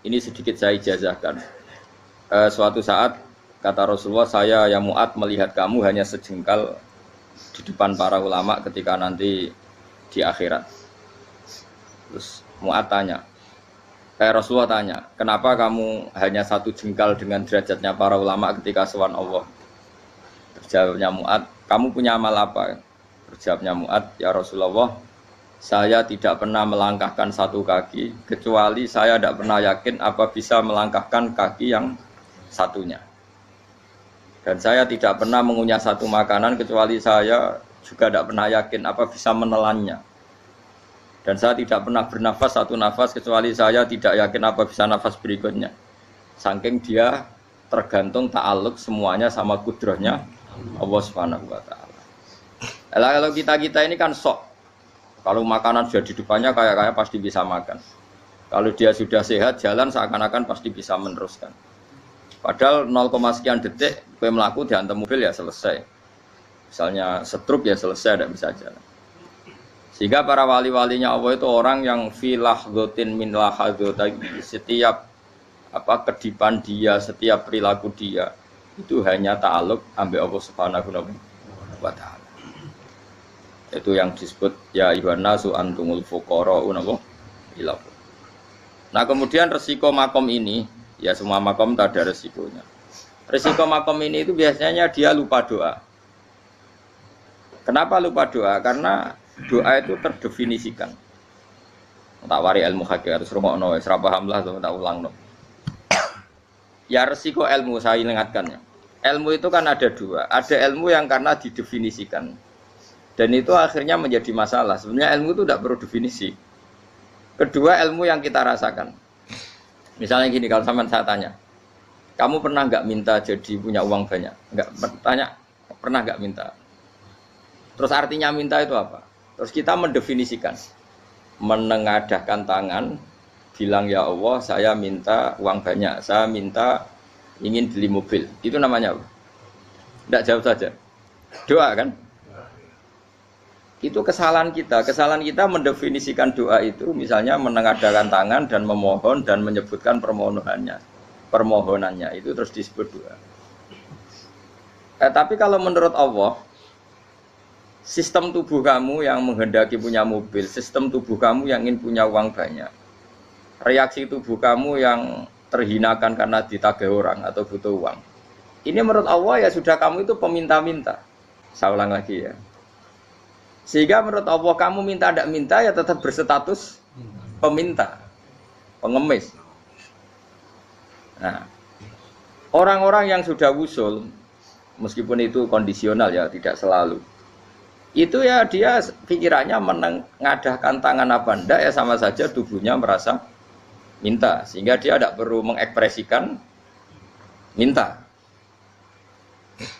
ini sedikit saya ijazahkan. Suatu saat kata Rasulullah, saya ya Mu'ad melihat kamu hanya sejengkal di depan para ulama ketika nanti di akhirat. Terus Mu'ad tanya, Rasulullah tanya, kenapa kamu hanya satu jengkal dengan derajatnya para ulama ketika sowan Allah? Terjawabnya Mu'ad, kamu punya amal apa? Terjawabnya Mu'ad, ya Rasulullah, saya tidak pernah melangkahkan satu kaki, kecuali saya tidak pernah yakin apa bisa melangkahkan kaki yang satunya. Dan saya tidak pernah mengunyah satu makanan, kecuali saya juga tidak pernah yakin apa bisa menelannya. Dan saya tidak pernah bernafas satu nafas, kecuali saya tidak yakin apa bisa nafas berikutnya. Saking dia tergantung ta'aluk semuanya sama kudrahnya Allah Subhanahu wa ta'ala. Kalau kita ini kan sok. Kalau makanan sudah di depannya kayak pasti bisa makan. Kalau dia sudah sehat, jalan seakan-akan pasti bisa meneruskan. Padahal 0, sekian detik, gue melaku dihantam mobil ya selesai. Misalnya stroke ya selesai, tidak bisa jalan. Sehingga para wali-walinya Allah itu orang yang filah gotin min lahadotagi, setiap kedipan dia, setiap perilaku dia itu hanya ta'aluk ambil Allah Subhanahu wa ta'ala. Itu yang disebut ya ayyuhan nasu antumul fuqara'u ila. Nah, kemudian resiko makom ini, ya semua makom tak ada resikonya. Resiko makom ini itu biasanya dia lupa doa. Kenapa lupa doa? Karena doa itu terdefinisikan. Tak wari ilmu hakikat terus rungokno wis ra paham lah tak ulangno. Ya resiko ilmu saya ingatkannya. Ilmu itu kan ada dua. Ada ilmu yang karena didefinisikan. Dan itu akhirnya menjadi masalah. Sebenarnya ilmu itu tidak perlu definisi. Kedua, ilmu yang kita rasakan. Misalnya gini, kalau sama saya tanya, kamu pernah nggak minta jadi punya uang banyak? Nggak tanya, pernah nggak minta? Terus artinya minta itu apa? Terus kita mendefinisikan, menengadahkan tangan, bilang ya Allah, saya minta uang banyak, saya minta ingin beli mobil. Itu namanya apa? Tidak jawab saja. Doa kan? Itu kesalahan kita mendefinisikan doa itu misalnya menengadahkan tangan dan memohon dan menyebutkan permohonannya itu terus disebut doa. Tapi kalau menurut Allah, sistem tubuh kamu yang menghendaki punya mobil, sistem tubuh kamu yang ingin punya uang banyak, reaksi tubuh kamu yang terhinakan karena ditagih orang atau butuh uang, ini menurut Allah ya sudah kamu itu peminta-minta. Saya ulang lagi ya. Sehingga menurut Allah kamu minta tidak minta ya tetap berstatus peminta, pengemis. Nah, orang-orang yang sudah wusul, meskipun itu kondisional ya tidak selalu, itu ya dia pikirannya menengadahkan tangan apa ndak ya sama saja tubuhnya merasa minta, sehingga dia tidak perlu mengekspresikan minta.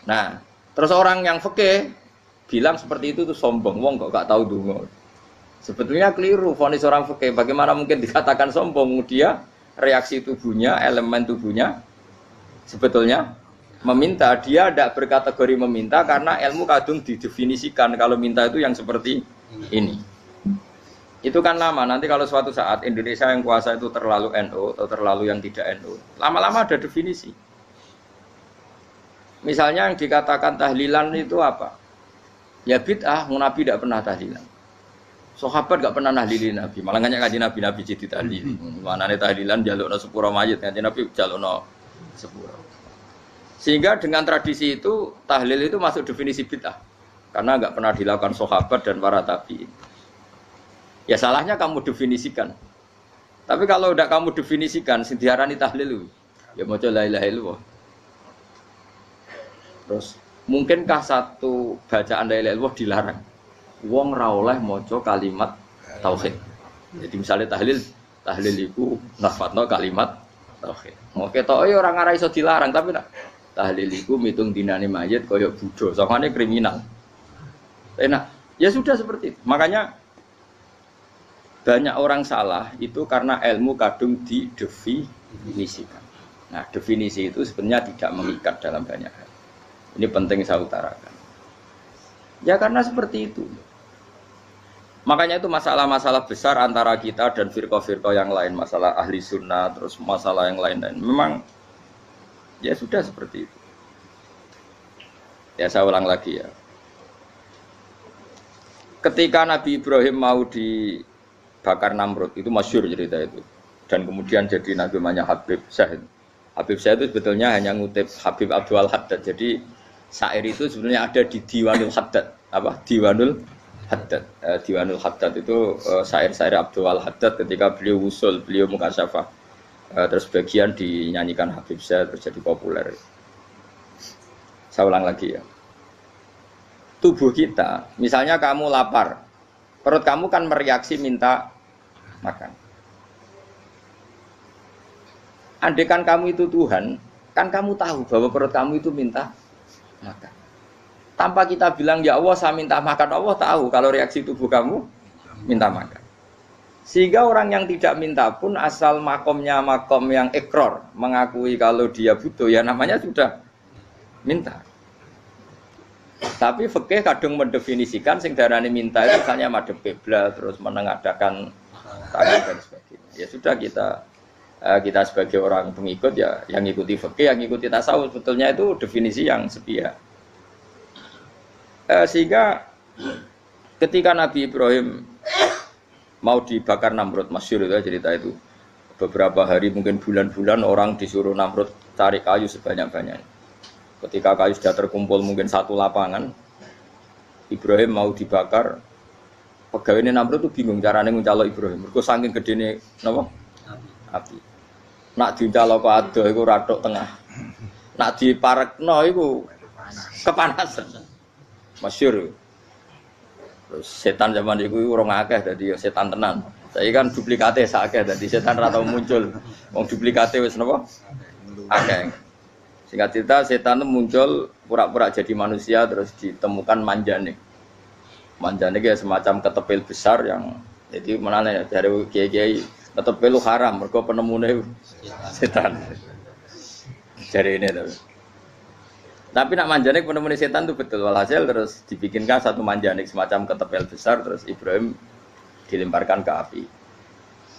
Nah, terus orang yang fikih bilang seperti itu tuh sombong, wong kok gak tahu donga. Sebetulnya keliru vonis orang fikih. Bagaimana mungkin dikatakan sombong? Dia reaksi tubuhnya, elemen tubuhnya sebetulnya meminta. Dia tidak berkategori meminta karena ilmu kadung didefinisikan kalau minta itu yang seperti ini. Itu kan lama. Nanti kalau suatu saat Indonesia yang kuasa itu terlalu NU atau terlalu yang tidak NU, lama-lama ada definisi. Misalnya yang dikatakan tahlilan itu apa? Ya bid'ah, Nabi tidak pernah tahlilan. Sahabat tidak pernah nahlilin Nabi. Malah nanya kaji Nabi jadi tahlil. Mana nih tahlilan jalukno sepuro mayit, kaji Nabi jalukno sepuro. Sehingga dengan tradisi itu tahlil itu masuk definisi bid'ah. Karena nggak pernah dilakukan sahabat dan para tabi'in. Ya salahnya kamu definisikan. Tapi kalau tidak kamu definisikan, sindiarani tahlil, ya mau la ilaha illallah. Terus mungkinkah satu bacaan la ilaha illallah dilarang? Wong ra oleh maca kalimat tauhid. Jadi misalnya tahlil iku nafadno kalimat tauhid. Oke tok ora ngara iso dilarang tapi nak tahlil iku mitung dinane mayit kaya Buddha, sangane kriminal. Enak. Ya sudah seperti itu. Makanya banyak orang salah itu karena ilmu kadung didefinisikan. Nah, definisi itu sebenarnya tidak mengikat dalam banyak hal. Ini penting saya utarakan. Ya karena seperti itu. Makanya itu masalah-masalah besar antara kita dan firqah-firqah yang lain, masalah ahli sunnah, terus masalah yang lain-lain. Memang ya sudah seperti itu. Ya saya ulang lagi ya. Ketika Nabi Ibrahim mau dibakar Namrud, itu masyhur cerita itu. Dan kemudian jadi namanya Habib Syah. Habib Syah itu sebetulnya hanya ngutip Habib Abdul Haddad. Jadi syair itu sebenarnya ada di Diwanul Haddad. Apa? Diwanul Haddad. Diwanul Haddad itu syair-syair Abdul Haddad ketika beliau usul, beliau mukasyafah. Terus bagian dinyanyikan Habib Syah terus jadi populer. Saya ulang lagi ya. Tubuh kita, misalnya kamu lapar, perut kamu kan mereaksi minta makan. Andaikan kamu itu Tuhan, kan kamu tahu bahwa perut kamu itu minta makan. Tanpa kita bilang, ya Allah saya minta makan, Allah tahu kalau reaksi tubuh kamu minta makan. Sehingga orang yang tidak minta pun asal makomnya makom yang ikror, mengakui kalau dia butuh, ya namanya sudah minta. Tapi fikih kadung mendefinisikan sing darani minta itu misalnya madhep kiblat terus menengadakan tangan dan sebagainya. Ya sudah kita sebagai orang pengikut ya yang ngikuti fikih, yang ngikuti tasawuf sebetulnya itu definisi yang sepihak. Sehingga ketika Nabi Ibrahim mau dibakar Namrud, masyhur itu cerita itu. Beberapa hari mungkin bulan-bulan orang disuruh Namrud cari kayu sebanyak-banyaknya. Ketika kayu sudah terkumpul mungkin satu lapangan, Ibrahim mau dibakar. Pegawai Namrud itu bingung caranya nguncalo Ibrahim. Mergo saking gedene napa? Api. Nak diuncalo kok ado iku ratok tengah. Nak diparekno iku kepanasan. Masyhur. Terus setan zaman iku ora akeh dadi ya setan tenan. Saiki kan duplikate sak akeh dadi setan ra tau muncul. Wong duplikate wis napa? Akeh. Singkat cerita setan itu muncul pura-pura jadi manusia terus ditemukan manjanik. Manjanik ya semacam ketepil besar yang jadi menane dari kiai-kiai ketepil haram mergo penemune setan. Jari ini tapi nak manjanik penemune setan itu betul walhasil terus dibikinkan satu manjanik semacam ketepil besar terus Ibrahim dilemparkan ke api.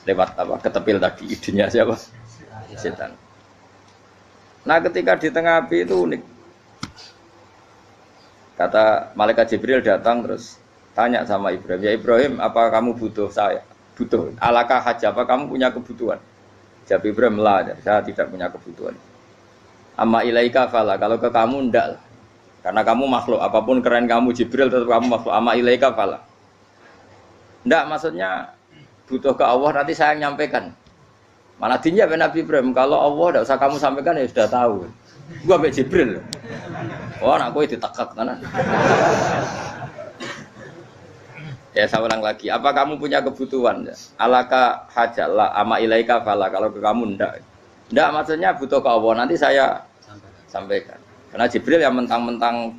Lewat apa? Ketepil tadi idenya siapa? Setan. Nah ketika di tengah api itu unik. Kata malaikat Jibril datang terus tanya sama Ibrahim, ya Ibrahim apa kamu butuh saya? Butuh, alakah hajah, apa kamu punya kebutuhan? Jawab Ibrahim, lah saya tidak punya kebutuhan. Amma ilaika fala, kalau ke kamu ndak lah. Karena kamu makhluk, apapun keren kamu Jibril tetap kamu makhluk. Amma ilaika fala. Ndak maksudnya butuh ke Allah nanti saya nyampaikan. Malah dijawab Nabi Ibrahim, kalau Allah tidak usah kamu sampaikan ya sudah tahu. Gua ambek Jibril. Oh, anak kowe ditekak tenan. Ya saya ulang lagi, apa kamu punya kebutuhan? Alaka hajalah ama ilaika fala, kalau ke kamu ndak. Ndak maksudnya butuh ke Allah nanti saya sampaikan. Karena Jibril yang mentang-mentang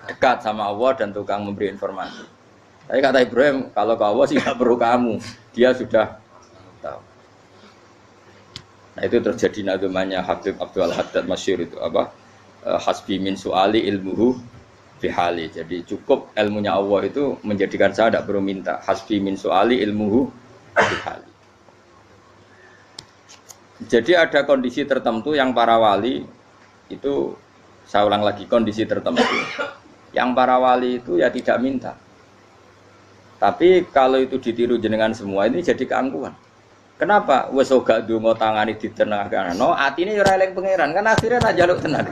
dekat sama Allah dan tukang memberi informasi. Tapi kata Ibrahim, kalau ke Allah sih tidak perlu kamu, dia sudah tahu. Nah itu terjadi namanya Habib Abdul Haddad masyhur itu apa? Hasbi min su'ali ilmuhu bihali. Jadi cukup ilmunya Allah itu menjadikan saya tidak perlu minta. Hasbi min su'ali ilmuhu bihali. Jadi ada kondisi tertentu yang para wali itu, saya ulang lagi, kondisi tertentu yang para wali itu ya tidak minta. Tapi kalau itu ditiru jenengan semua ini jadi keangkuhan. Kenapa? Wes gak ndonga tangani ditenangkan. No, atine ora eling pangeran, kan akhirnya ra njaluk tenan.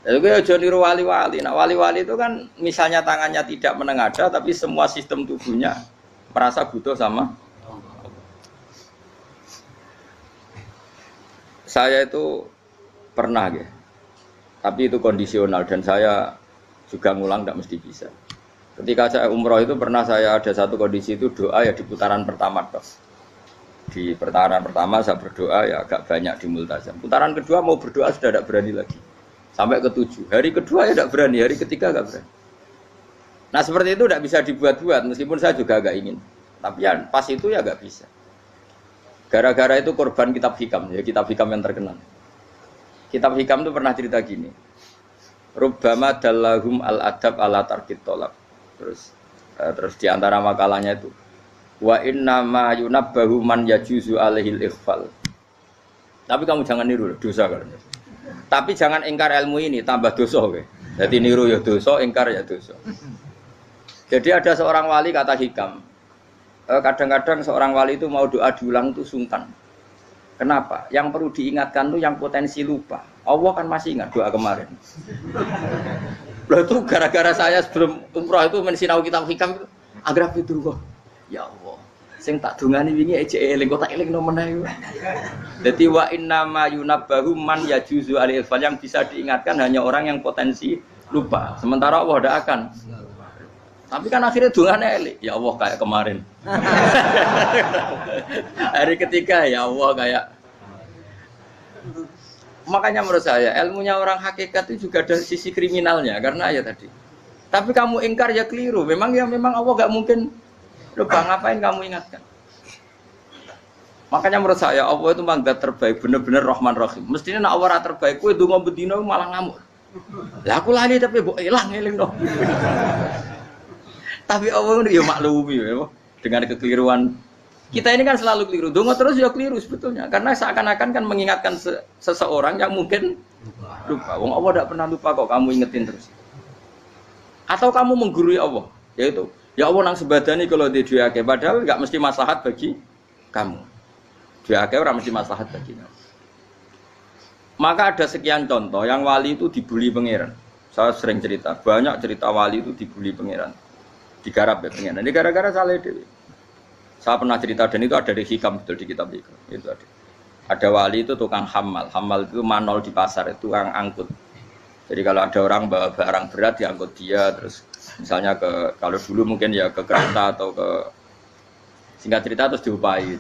Lalu kowe aja niru wali-wali. Nah, wali-wali itu kan misalnya tangannya tidak menengadah tapi semua sistem tubuhnya merasa butuh sama. Saya itu pernah ya. Tapi itu kondisional dan saya juga ngulang tidak mesti bisa. Ketika saya umroh itu pernah saya ada satu kondisi itu doa ya di putaran pertama toh. Di putaran pertama saya berdoa ya agak banyak di multazam. Putaran kedua mau berdoa sudah tidak berani lagi. Sampai ke-7. Hari kedua ya tidak berani, hari ketiga enggak berani. Nah seperti itu tidak bisa dibuat-buat meskipun saya juga agak ingin. Tapi ya pas itu ya enggak bisa. Gara-gara itu korban kitab hikam, ya kitab hikam yang terkenal. Kitab hikam itu pernah cerita gini. Rubbama dallahum al-adab ala tarkit tolab. Terus Terus di antara makalahnya itu wa inna ma yunabbahu man yajuzu alaihil ikhfal. Tapi kamu jangan niru dosa kan. Tapi jangan ingkar ilmu ini tambah dosa kowe. Jadi niru ya dosa, ingkar ya dosa. Jadi ada seorang wali kata Hikam. Kadang-kadang seorang wali itu mau doa diulang itu sungkan. Kenapa? Yang perlu diingatkan tuh yang potensi lupa. Allah kan masih ingat doa kemarin. Loh itu gara-gara saya sebelum umrah itu mensinau kitab Hikam itu agar itu kok. Ya Allah, sing tak dungani wingi ejek eling kok tak eling no meneh. Dadi wa inna ma yunabbahu man yajuzu alil fal, yang bisa diingatkan hanya orang yang potensi lupa. Sementara Allah tidak akan. Tapi kan akhirnya dungane eling. Ya Allah kayak kemarin. Hari ketiga ya Allah kayak. Makanya menurut saya ilmunya orang hakikat itu juga ada sisi kriminalnya karena ya tadi. Tapi kamu ingkar ya keliru. Memang Allah enggak mungkin lupa, ngapain kamu ingatkan? Makanya menurut saya Allah itu memang zat terbaik, benar-benar Rahman Rahim. Mestinya nak Allah terbaik, kowe ndonga bedino malah ngamuk. Lah aku lali tapi mbok eling dong. Tapi Allah itu ya maklumi ya, dengan kekeliruan. Kita ini kan selalu keliru. Ndonga terus ya keliru sebetulnya, karena seakan-akan kan mengingatkan seseorang yang mungkin lupa. Wong Allah tidak pernah lupa kok, kamu ingetin terus. Atau kamu menggurui Allah, yaitu ya Allah nang sebadani kalau di duake, padahal enggak mesti maslahat bagi kamu. Duake ora mesti maslahat bagi kamu. Maka ada sekian contoh yang wali itu dibully pangeran. Saya sering cerita, banyak cerita wali itu dibully pangeran. Digarap ya pangeran. Ini gara-gara salah dewi. Saya pernah cerita dan itu ada di Hikam betul di kitab itu ada. Ada wali itu tukang hamal. Hamal itu manol di pasar, itu tukang angkut. Jadi kalau ada orang bawa barang berat diangkut dia, terus misalnya kalau dulu mungkin ya ke kereta atau ke singkat cerita terus diupahi.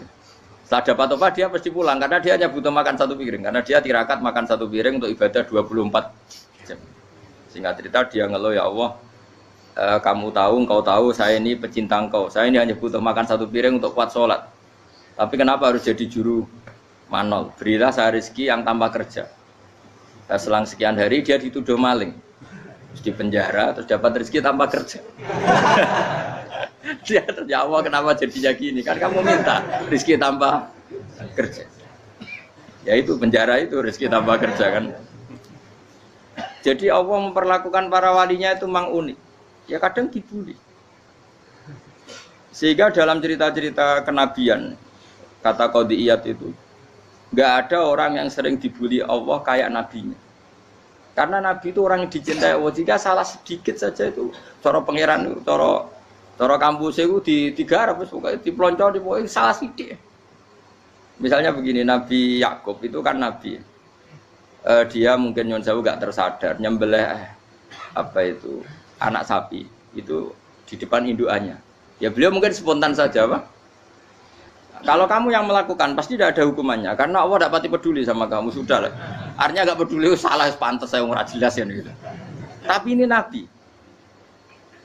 Setelah dapat upah dia pasti pulang karena dia hanya butuh makan satu piring, karena dia tirakat makan satu piring untuk ibadah 24 jam. Singkat cerita dia ngeluh, ya Allah, kamu tahu, engkau tahu saya ini pecinta engkau, saya ini hanya butuh makan satu piring untuk kuat sholat. Tapi kenapa harus jadi juru manol? Berilah saya rezeki yang tanpa kerja. Nah, selang sekian hari dia dituduh maling, terus di penjara, terus dapat rezeki tanpa kerja. Dia ya Allah kenapa jadinya gini? Kan kamu minta rezeki tanpa kerja. Ya itu penjara itu rezeki tanpa kerja kan. Jadi Allah memperlakukan para walinya itu memang unik. Ya kadang dibully. Sehingga dalam cerita-cerita kenabian, kata Qadiyat itu, nggak ada orang yang sering dibully Allah kayak nabinya. Karena nabi itu orang yang dicintai Allah. Jika salah sedikit saja itu, cara pangeran itu, cara kampus itu digarap, pokoknya dipelonco, pokoknya salah sedikit. Misalnya begini, Nabi Yakub itu kan nabi. Dia mungkin nyon sewu nggak tersadar nyembelih anak sapi itu di depan indukannya. Ya beliau mungkin spontan saja, Pak. Kalau kamu yang melakukan pasti tidak ada hukumannya karena Allah tidak pati peduli sama kamu, sudah lah. Artinya nggak peduli, salah pantas saya nggak jelas ya gitu. Tapi ini Nabi.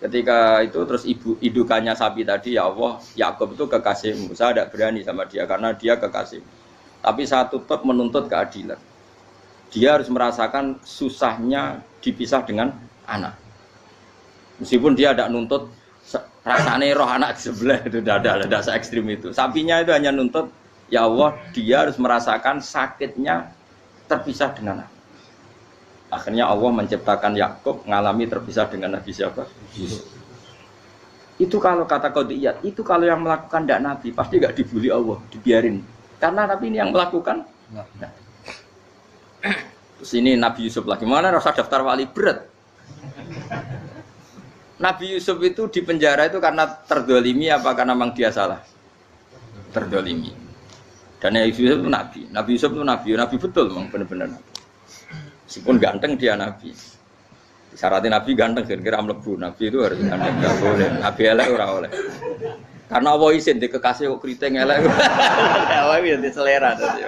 Ketika itu terus indukannya sapi tadi, ya Allah, Yakub itu kekasihmu. Saya tidak berani sama dia karena dia kekasihmu. Tapi saya tetap menuntut keadilan. Dia harus merasakan susahnya dipisah dengan anak. Meskipun dia tidak nuntut rasanya roh anak di sebelah, itu tidak ada se ekstrim itu. Sapinya itu hanya nuntut, ya Allah, dia harus merasakan sakitnya terpisah dengan anak. Akhirnya Allah menciptakan Yakub mengalami terpisah dengan Nabi siapa? Yusuf. Itu kalau kata Qadiyat, itu kalau yang melakukan tidak Nabi pasti nggak dibully Allah, dibiarin. Karena Nabi ini yang melakukan. Nah. Terus ini Nabi Yusuf lagi, mana rasa daftar wali berat. Nabi Yusuf itu di penjara itu karena terdolimi apa karena memang dia salah? Terdolimi. Dan Nabi Yusuf itu Nabi. Nabi Yusuf itu Nabi betul memang benar-benar Nabi. Meskipun ganteng dia Nabi. Syaratnya Nabi ganteng kira-kira mlebu. Nabi itu harus ganteng, enggak boleh. Nabi elek ora oleh. Karena Allah izin di kekasih kok kriting elek. Allah itu selera tadi.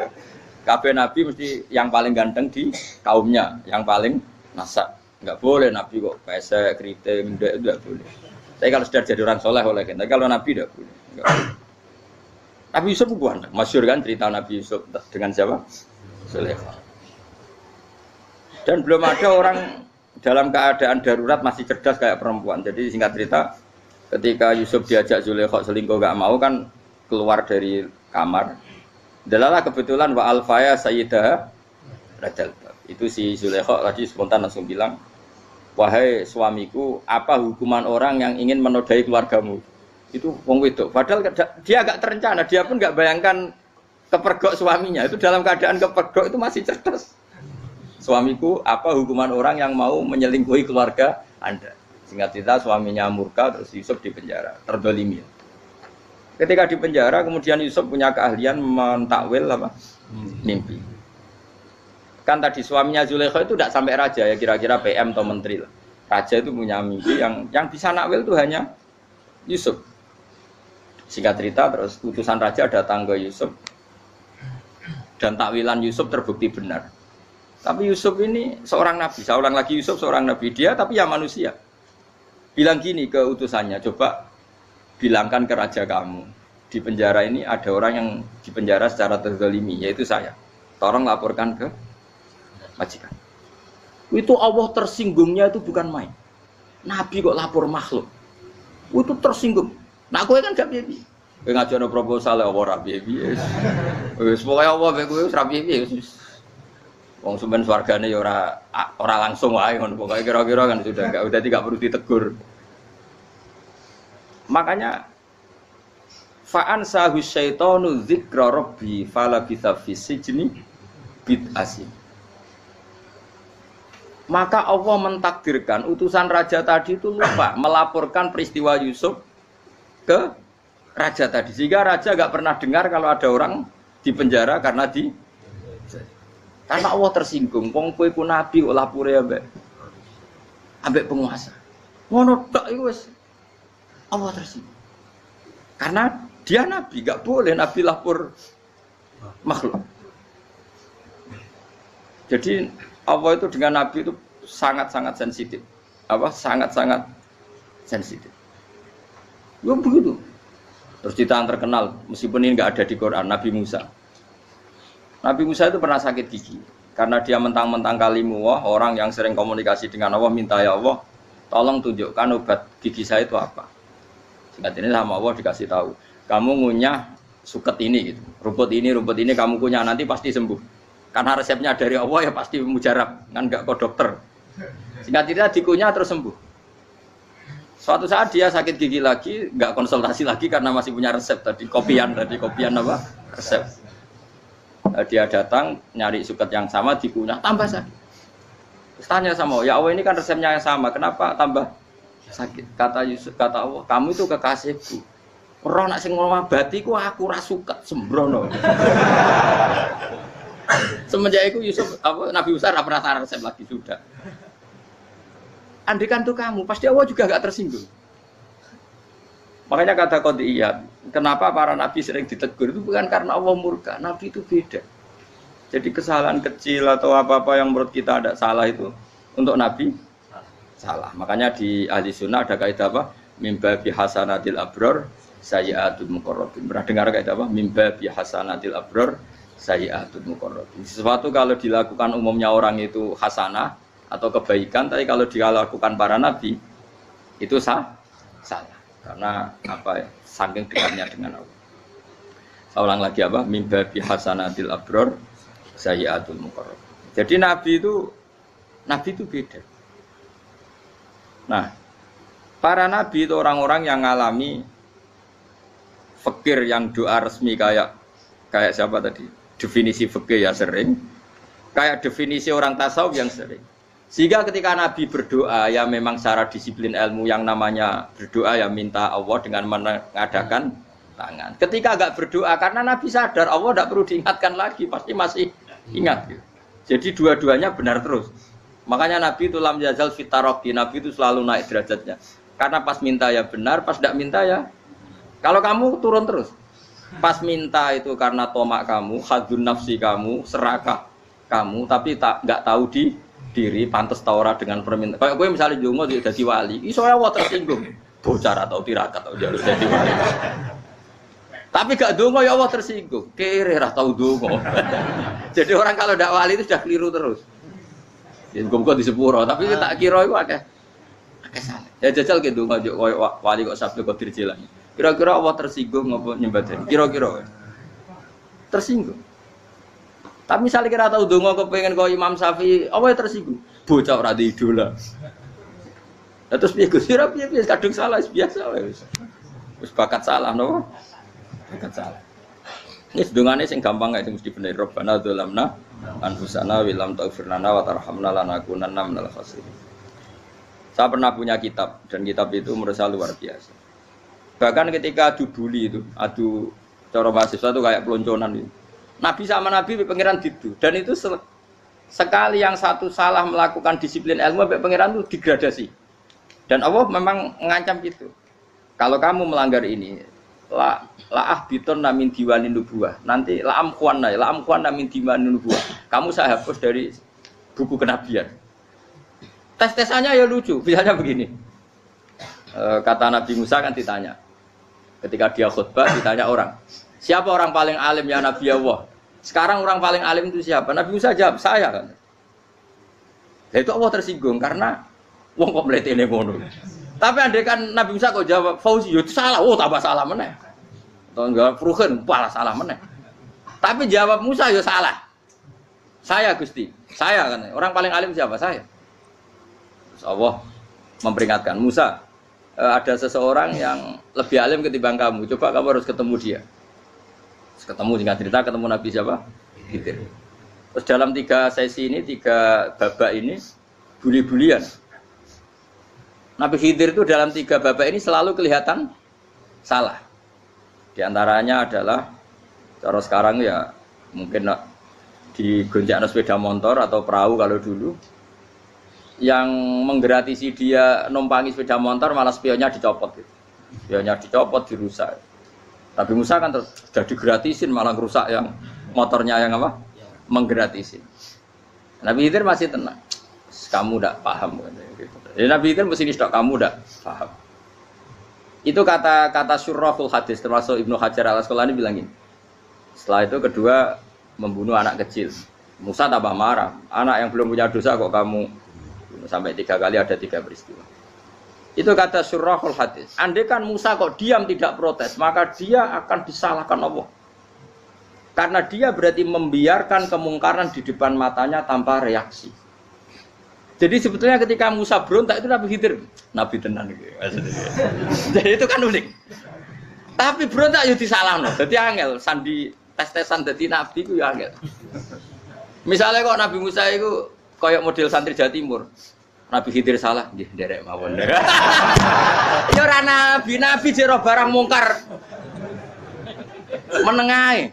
Kabeh Nabi mesti yang paling ganteng di kaumnya, yang paling nasab. Enggak boleh Nabi kok pesek, keriting, enggak boleh. Tapi kalau sudah jadi orang soleh oleh kan. Tapi kalau Nabi enggak boleh. Nabi Yusuf bukan, masyhur kan cerita Nabi Yusuf dengan siapa? Sulaiman. Dan belum ada orang dalam keadaan darurat masih cerdas kayak perempuan. Jadi singkat cerita, Ketika Yusuf diajak Zulaikha selingkuh gak mau kan keluar dari kamar. Dalalah kebetulan wa alfaya sayyidah rajal. Itu si Zulaikha tadi spontan langsung bilang, "Wahai suamiku, apa hukuman orang yang ingin menodai keluargamu?" Itu wong wedok. Padahal dia agak terencana, dia pun enggak bayangkan kepergok suaminya. Itu dalam keadaan kepergok itu masih cerdas. Suamiku, apa hukuman orang yang mau menyelingkuhi keluarga Anda? Singkat cerita suaminya murka terus Yusuf di penjara, terdolimi. Ketika di penjara kemudian Yusuf punya keahlian mentakwil apa? Mimpi. Kan tadi suaminya Zulaikha itu tidak sampai raja ya, kira-kira PM atau menteri lah. Raja itu punya mimpi yang bisa nakwil itu hanya Yusuf. Singkat cerita terus utusan raja datang ke Yusuf dan takwilan Yusuf terbukti benar. Tapi Yusuf ini seorang nabi, saya ulang lagi Yusuf seorang nabi dia tapi ya manusia. Bilang gini ke utusannya, coba bilangkan ke raja kamu di penjara ini ada orang yang di penjara secara terzalimi, yaitu saya. Tolong laporkan ke majikan. Itu Allah tersinggungnya itu bukan main. Nabi kok lapor makhluk. Itu tersinggung. Nah, kowe kan gak piye-piye. Kowe ngajono proposal ya ora piye-piye. Wis pokoke Allah mek kowe wis ra piye-piye wis. Wong sampean swargane ya ora langsung wae ngono. Pokoke kira-kira kan sudah enggak perlu ditegur. Makanya fa'an sahu syaitanu dzikra rabbi falabitha fis sijni bid'asin. Maka Allah mentakdirkan utusan raja tadi itu lupa melaporkan peristiwa Yusuf ke raja tadi. Sehingga raja enggak pernah dengar kalau ada orang di penjara karena Allah tersinggung. Wong kowe ku nabi kok lapore ambek penguasa. Ngono tok iku wis Allah tersinggung. Karena dia nabi, enggak boleh nabi lapor makhluk. Jadi Allah itu dengan nabi itu sangat-sangat sensitif. Sangat-sangat sensitif. Ya begitu. Terus cerita terkenal, meskipun ini enggak ada di Quran, Nabi Musa. Nabi Musa itu pernah sakit gigi karena dia mentang-mentang kalimullah, orang yang sering komunikasi dengan Allah, minta ya Allah, tolong tunjukkan obat gigi saya itu apa. Singkat ini sama Allah dikasih tahu, kamu ngunyah suket ini gitu, rumput ini kamu kunyah nanti pasti sembuh. Karena resepnya dari Allah ya pasti mujarab, kan enggak ke dokter. Singkat cerita dikunyah terus sembuh. Suatu saat dia sakit gigi lagi, enggak konsultasi lagi karena masih punya resep tadi kopian apa? Resep. Dia datang nyari suket yang sama dikunyah tambah sakit. Terus tanya sama Allah, ya Allah ini kan resepnya yang sama, kenapa tambah sakit? Kata Yusuf, kata Allah, kamu itu kekasihku. Ora nak sing ngobati ku aku ra suket sembrono. Semenjak itu Yusuf Nabi Musa ora pernah resep lagi sudah. Andikan tuh kamu, pasti Allah juga enggak tersinggung. Makanya kata qadiyat, kenapa para nabi sering ditegur itu bukan karena Allah murka, nabi itu beda. Jadi kesalahan kecil atau apa-apa yang menurut kita ada salah itu untuk nabi salah. Makanya di ahli sunnah ada kaidah apa? Mimba bi hasanatil abror sayyi'atul muqarrabin. Pernah dengar kaidah apa? Mimba bi hasanatil abror sayyi'atul muqarrabin. Sesuatu kalau dilakukan umumnya orang itu hasanah atau kebaikan, tapi kalau dilakukan para nabi itu salah. Karena apa ya? Saking dekatnya dengan Allah. Saya ulang lagi apa? Mimba bi hasanatil abror sayyi'atul muqarrab. Jadi nabi itu beda. Nah, para nabi itu orang-orang yang mengalami fikir yang doa resmi kayak siapa tadi? Definisi fikir ya sering. Kayak definisi orang tasawuf yang sering. Sehingga ketika Nabi berdoa, ya memang secara disiplin ilmu yang namanya berdoa ya minta Allah dengan mengadakan tangan. Ketika agak berdoa, karena Nabi sadar Allah tidak perlu diingatkan lagi, pasti masih ingat. Gitu. Jadi dua-duanya benar terus. Makanya Nabi itu lam yazal fitaroki, Nabi itu selalu naik derajatnya. Karena pas minta ya benar, pas tidak minta ya. Kalau kamu turun terus. Pas minta itu karena tomak kamu, hadun nafsi kamu, serakah kamu, tapi nggak tahu diri pantas taura dengan permintaan. Kayak gue misalnya jongo jadi wali, iso Allah tersinggung. Bocah atau tirakat atau jalur jadi wali. Tapi gak dongo ya Allah tersinggung. Kere ra tau dongo. Jadi orang kalau ndak wali itu sudah keliru terus. Ya muga di sepuro, tapi tak kira iku akeh. Salah. Ya jajal gitu ngajuk koyo wali kok Sabtu Qadir Jilani. Kira-kira Allah tersinggung ngopo nyembadani? Kira-kira tersinggung. Tapi misalnya kira tahu donga kepengen kau Imam Syafi'i, apa yang tersinggung? Bocah ora di idola. Lah terus piye Gus? Piye kadung salah biasa wae. Wis bakat salah no. Bakat salah. Ini sedungane sing gampang kae mesti bener. Rabbana dzalamna anfusana wa lam taghfir lana wa tarhamna lanakunanna minal khasirin. Saya pernah punya kitab dan kitab itu menurut saya luar biasa. Bahkan ketika adu bully itu, adu cara mahasiswa itu kayak pelonconan itu. Nabi sama Nabi pangeran gitu dan itu sekali yang satu salah melakukan disiplin ilmu pangeran itu degradasi. Dan Allah memang mengancam gitu. Kalau kamu melanggar ini, la biton namin diwanin nubuwah. Nanti la amkuan namin diwanin nubuwah. Kamu saya hapus dari buku kenabian. Tes-tesannya ya lucu, misalnya begini. Kata Nabi Musa kan ditanya. Ketika dia khutbah ditanya orang. Siapa orang paling alim ya Nabi Allah? Sekarang orang paling alim itu siapa? Nabi Musa jawab, saya kan. Dan itu Allah tersinggung karena wong kok mletene ngono. Tapi andai kan Nabi Musa kok jawab Fauzi, itu salah. Oh, tambah salah meneh. Atau enggak Furuhen, malah salah meneh. Tapi jawab Musa ya salah. Saya Gusti, saya kan. Orang paling alim siapa? Saya. Allah memperingatkan Musa, ada seseorang yang lebih alim ketimbang kamu. Coba kamu harus ketemu dia. Terus ketemu dengan cerita ketemu Nabi siapa? Khidir. Terus dalam 3 sesi ini, 3 babak ini buli-bulian. Nabi Khidir itu dalam 3 babak ini selalu kelihatan salah. Di antaranya adalah cara sekarang ya mungkin di gonjak sepeda motor atau perahu kalau dulu. Yang menggratisi dia numpangi sepeda motor malah spionnya dicopot gitu. Spionnya dicopot, dirusak. Nabi Musa kan sudah digratisin malah rusak yang motornya yang apa? Menggratisin. Nabi Khidir masih tenang. Kamu tidak paham gitu. Jadi Nabi Khidir mesti stok kamu tidak paham. Itu kata syurrahul hadis termasuk Ibnu Hajar Al-Asqalani bilang gini. Setelah itu kedua membunuh anak kecil. Musa tambah marah. Anak yang belum punya dosa kok kamu sampai 3 kali ada 3 peristiwa. Itu kata syurrahul hadis. Andai kan Musa kok diam tidak protes, maka dia akan disalahkan Allah. Karena dia berarti membiarkan kemungkaran di depan matanya tanpa reaksi. Jadi sebetulnya ketika Musa berontak itu Nabi Khidir, Nabi tenan gitu. Jadi itu kan unik. Tapi berontak ya disalahno. Dadi angel sandi tes-tesan dadi nabi ku ya angel. Misalnya kok Nabi Musa itu kayak model santri Jawa Timur. Nabi Khidir salah, nggih nderek mawon. Ya ora nabi jero barang mungkar. Menengae.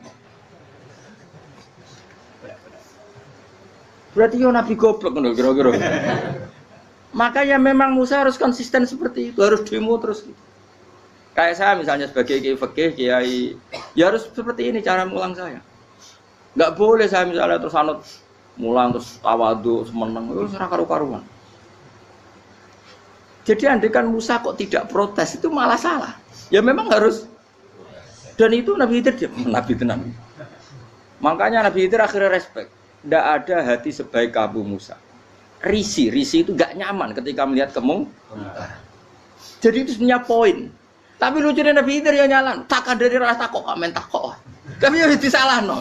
Berarti yo nabi goblok ngono kira-kira. Makanya memang Musa harus konsisten seperti itu, harus demo terus gitu. Kayak saya misalnya sebagai kiai fikih, kiai ya harus seperti ini cara mulang saya. Enggak boleh saya misalnya terus anut mulang terus tawadhu semeneng itu ora karu-karuan. Jadi andekan Musa kok tidak protes itu malah salah. Ya memang harus. Dan itu Nabi Khidir dia Nabi tenang. Makanya Nabi Khidir akhirnya respect. Tidak ada hati sebaik kamu Musa. Risi itu gak nyaman ketika melihat kemungkaran. Jadi itu sebenarnya poin. Tapi lucunya Nabi Khidir ya nyalan. Takkan dari rasa kok men takok. Tapi ya disalahno.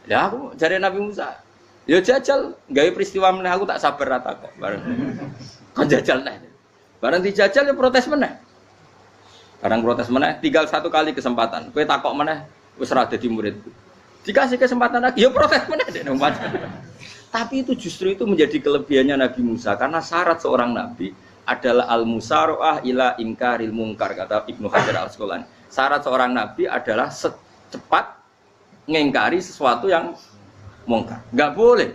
Ya aku jadi Nabi Musa. Ya jajal, gawe peristiwa meneh aku tak sabar rata kok. Bareng. Kan jajal neh. Bareng dijajal ya protes meneh. Bareng protes meneh, tinggal 1 kali kesempatan. Kowe takok meneh wis ora dadi muridku. Dikasih kesempatan lagi, ya protes meneh dek umat. Tapi itu justru itu menjadi kelebihannya Nabi Musa karena syarat seorang nabi adalah al-musara'ah ila ingkaril munkar kata Ibnu Hajar Al-Asqalani. Syarat seorang nabi adalah secepat ngingkari sesuatu yang mungkar. Enggak boleh.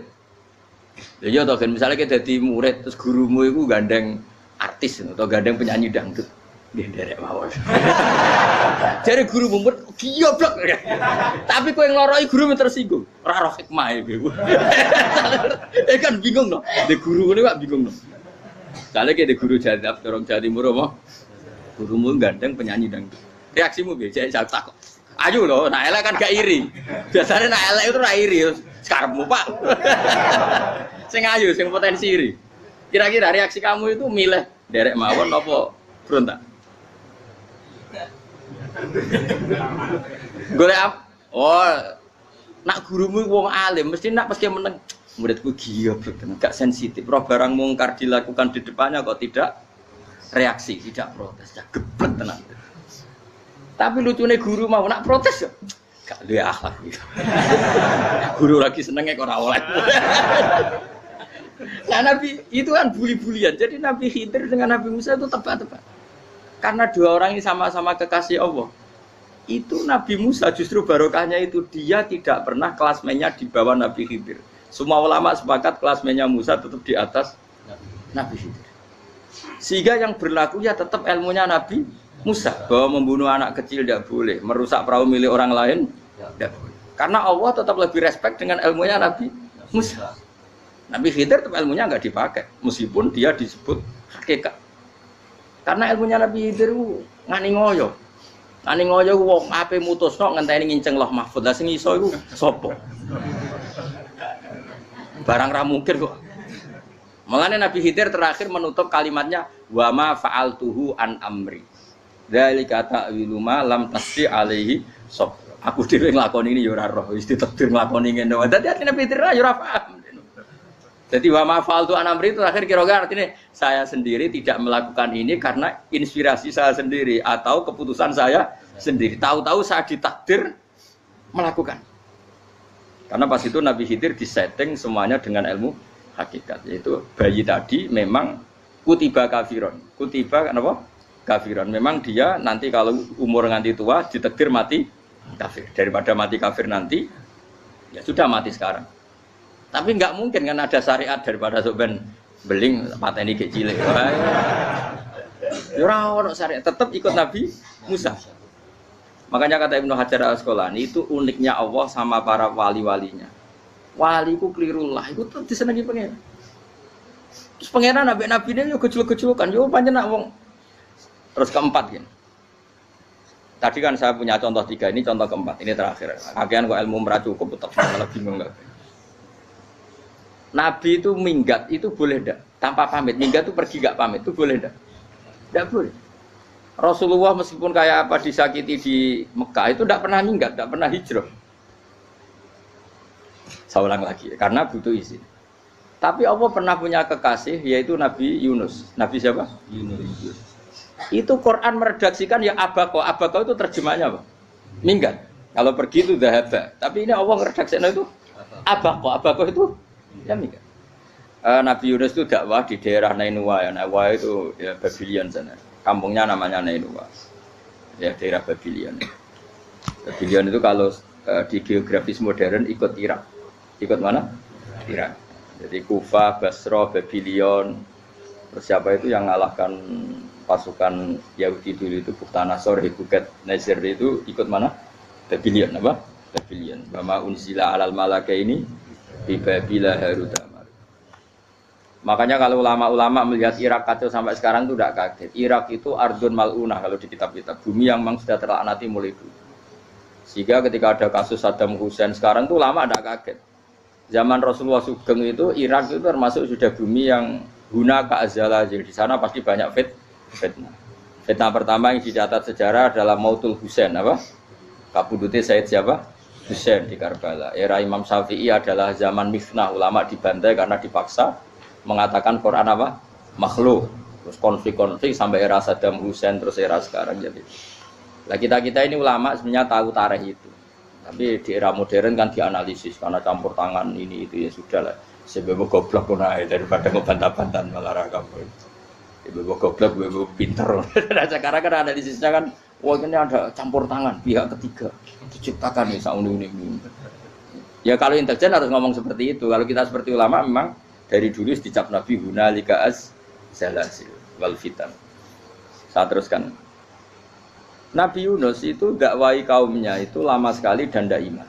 Ya toh kan misalnya kita jadi murid terus gurumu itu gandeng artis atau gandeng penyanyi dangdut. Nggih nderek mawon. Jare guru mumet goblok. Tapi kowe ngloroi guru tersinggung. Ora roh hikmah kan bingung no. De guru ngene kok bingung no. Kale ke de guru jadab dorong Jawa Timur apa? Gurumu gandeng penyanyi dangdut. Reaksimu piye? Jek takok. Ayo loh, nak elek kan gak iri. Biasanya nak elek itu ra iri, sekarepmu Pak. Sing ayu, sing potensi iri. Kira-kira reaksi kamu itu milih derek mawon apa berontak? Golek apa? Oh, nak gurumu wong alim mesti nak pasti meneng. Muridku giya bener, gak sensitif. Roh barang mungkar dilakukan di depannya kok tidak reaksi, tidak protes, ya geblek tenan. Tapi lucunya guru mau nak protes ya, gak duwe akhlak gitu. Guru lagi senengnya kok ora oleh. Nah Nabi itu kan bully-bulian. Jadi Nabi Khidir dengan Nabi Musa itu tebak-tebak. Karena dua orang ini sama-sama kekasih Allah. Itu Nabi Musa justru barokahnya itu dia tidak pernah klasmennya di bawah Nabi Khidir. Semua ulama sepakat klasmennya Musa tetap di atas Nabi Khidir. Sehingga yang berlaku ya tetap ilmunya Nabi Musa. Bahwa membunuh anak kecil tidak boleh, merusak perahu milik orang lain tidak boleh. Karena Allah tetap lebih respect dengan ilmunya Nabi Musa. Nabi Khidir tetap ilmunya nggak dipakai, meskipun dia disebut hakikat. Karena ilmunya Nabi Khidir ngani ngoyo. Ngani ngoyo wong ape mutusno ngenteni nginceng Loh Mahfud. Lah sing iso iku sapa? Barang ra mungkin kok. Mulane Nabi Khidir terakhir menutup kalimatnya wa ma fa'altuhu an amri. Dzalika ta'wilu ma lam tasdi alaihi sab. Aku dhewe nglakoni ini ya ora roh, wis ditakdir nglakoni ngene wae. Dadi artine Nabi Khidir ya ora paham. Jadi wa ma fa'altu an amri itu terakhir kira-kira artinya saya sendiri tidak melakukan ini karena inspirasi saya sendiri atau keputusan saya sendiri. Tahu-tahu saya ditakdir melakukan. Karena pas itu Nabi Khidir disetting semuanya dengan ilmu hakikat. Yaitu bayi tadi memang kutiba kafiron. Kutiba apa? Kafiron. Memang dia nanti kalau umur nganti tua ditakdir mati kafir. Daripada mati kafir nanti, ya sudah mati sekarang. Tapi nggak mungkin kan ada syariat daripada soben beling pateni ke cilik. Ya ora ono syariat, tetap ikut Nabi Musa. Makanya kata Ibnu Hajar Al-Asqalani itu uniknya Allah sama para wali-walinya. Waliku klirullah, itu tuh disenangi pengen. Terus pengenan nabi-nabi ini yo gejluk-gejlukan, yo pancen nak wong. Terus keempat gini. Tadi kan saya punya contoh 3, ini contoh keempat, ini terakhir. Akhirnya kok ilmu merah cukup tetap malah bingung enggak. Nabi itu minggat itu boleh enggak? Tanpa pamit, minggat itu pergi enggak pamit itu boleh enggak? Enggak boleh. Rasulullah meskipun kayak apa disakiti di Mekah itu tidak pernah minggat, tidak pernah hijrah. Saya ulang lagi, karena butuh izin. Tapi Allah pernah punya kekasih yaitu Nabi Yunus. Nabi siapa? Yunus. Itu Quran meredaksikan ya abako. Abako itu terjemahnya apa? Minggat. Kalau pergi itu dhahaba. Tapi ini Allah meredaksikan itu abako. Abako itu ya minggat. Nabi Yunus itu dakwah di daerah Nainua. Ya, Nainua itu ya Babylon sana. Kampungnya namanya Nainua, ya daerah Babylon. Babylon itu kalau di geografis modern ikut Irak, ikut mana? Irak. Jadi Kufa, Basra, Babylon. Terus siapa itu yang ngalahkan pasukan Yahudi dulu itu Buktanasor, Hebuket, Nasir itu ikut mana? Babylon apa? Babylon. Bama unzila alal malaka ini di Babila Haruta. Makanya kalau ulama-ulama melihat Irak kacau sampai sekarang itu tidak kaget. Irak itu ardun mal'unah kalau di kitab-kitab. Bumi yang memang sudah terlaknati mulai dulu. Sehingga ketika ada kasus Saddam Hussein sekarang itu ulama tidak kaget. Zaman Rasulullah Sugeng itu Irak itu termasuk sudah bumi yang guna keazala. Jadi di sana pasti banyak fitnah. Fitnah pertama yang dicatat sejarah adalah Mautul Hussein. Apa? Kabudutnya Said siapa? Hussein di Karbala. Era Imam Syafi'i adalah zaman mifnah. Ulama dibantai karena dipaksa mengatakan Quran apa? Makhluk. Terus konflik-konflik sampai era Saddam Hussein terus era sekarang jadi. Lah kita ini ulama sebenarnya tahu tarikh itu. Tapi di era modern kan dianalisis karena campur tangan ini itu ya sudah lah. Sebab goblok pun daripada ngebantah-bantahan malah kamu. Sebab goblok, sebab pinter. Nah, sekarang kan analisisnya kan wah ini ada campur tangan pihak ketiga diciptakan nih sauni ini. Ya kalau intelijen harus ngomong seperti itu. Kalau kita seperti ulama memang dari dulu dicap Nabi hunalika az-zalasil wal fitan. Saya teruskan. Nabi Yunus itu dakwai kaumnya itu lama sekali dan tidak iman.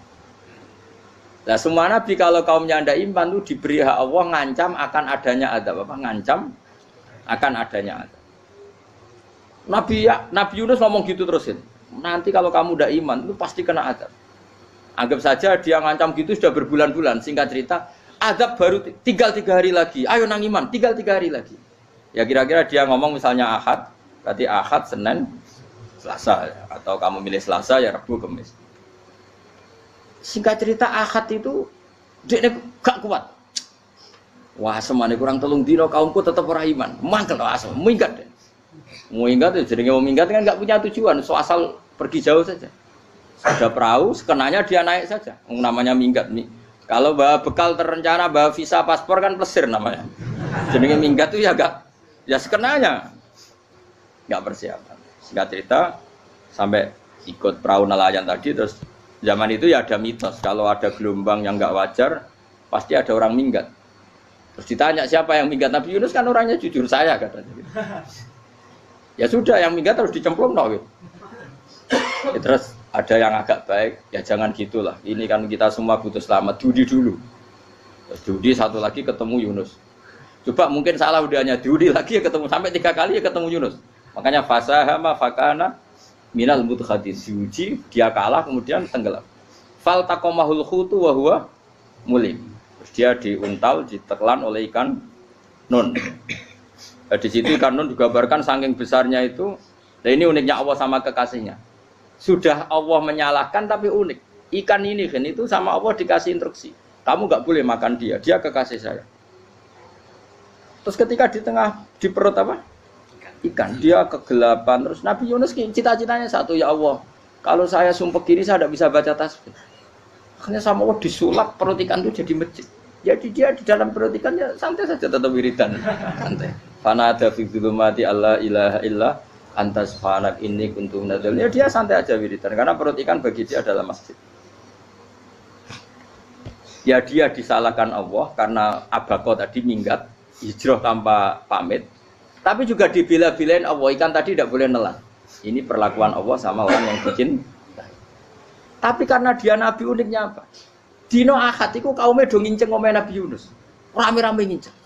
Nah semua nabi kalau kaumnya tidak iman itu diberi hak Allah ngancam akan adanya azab. Apa? Ngancam akan adanya azab. Nabi Yunus ngomong gitu terusin. Nanti kalau kamu tidak iman itu pasti kena azab. Anggap saja dia ngancam gitu sudah berbulan-bulan. Singkat cerita, Azab baru tinggal 3 hari lagi. Ayo nang iman, tinggal 3 hari lagi. Ya kira-kira dia ngomong misalnya Ahad, berarti Ahad, Senin, Selasa. Atau kamu milih Selasa, ya Rabu, Kamis. Singkat cerita Ahad itu dia gak kuat. Wah, semane kurang 3 dino kaumku tetap ora iman. Mangkel asem, minggat deh. Mau minggat ya jenenge mau minggat kan enggak punya tujuan, so asal pergi jauh saja. Ada perahu, sekenanya dia naik saja. Namanya minggat. Kalau bawa bekal terencana, bawa visa, paspor kan plesir namanya. Jenenge minggat itu ya enggak, ya sekenanya. Enggak persiapan. Singkat cerita sampai ikut perahu nelayan tadi, terus zaman itu ya ada mitos kalau ada gelombang yang enggak wajar pasti ada orang minggat. Terus ditanya siapa yang minggat, Nabi Yunus kan orangnya jujur, saya katanya. Ya sudah, yang minggat harus dicemplung no, gitu. Ya, terus ada yang agak baik, ya jangan gitulah. Ini kan kita semua butuh selamat, judi dulu. Terus judi satu lagi ketemu Yunus. Coba mungkin salah udah hanya judi lagi ya ketemu sampai 3 kali ya ketemu Yunus. Makanya fasahama fakana minal mudkhadin, diuji dia kalah kemudian tenggelam. Fal taqamahul khutu wa huwa mulim. Terus dia diuntal, ditelan oleh ikan nun. Di situ ikan nun digambarkan saking besarnya itu. Nah ini uniknya Allah sama kekasihnya. Sudah Allah menyalahkan tapi unik. Ikan ini kan itu sama Allah dikasih instruksi. Kamu nggak boleh makan dia, dia kekasih saya. Terus ketika di tengah di perut apa? Ikan, dia kegelapan. Terus Nabi Yunus cita-citanya satu, ya Allah, kalau saya sumpah gini saya tidak bisa baca tasbih. Akhirnya sama Allah disulap perut ikan itu jadi masjid. Jadi dia di dalam perut ikan ya santai saja tetap wiridan, santai. Fana ada fi dzulumati alla ilaha illa anta subhanak inni kuntu minadz dzalimin. Ya dia santai aja wiridan karena perut ikan bagi dia adalah masjid. Ya dia disalahkan Allah karena abako tadi minggat, hijrah tanpa pamit. Tapi juga dibela-belain Allah, ikan tadi tidak boleh nelan. Ini perlakuan Allah sama orang yang bikin. Tapi karena dia Nabi, uniknya apa? Dino Ahad itu kaumnya do nginceng omah Nabi Yunus. Rame-rame nginceng.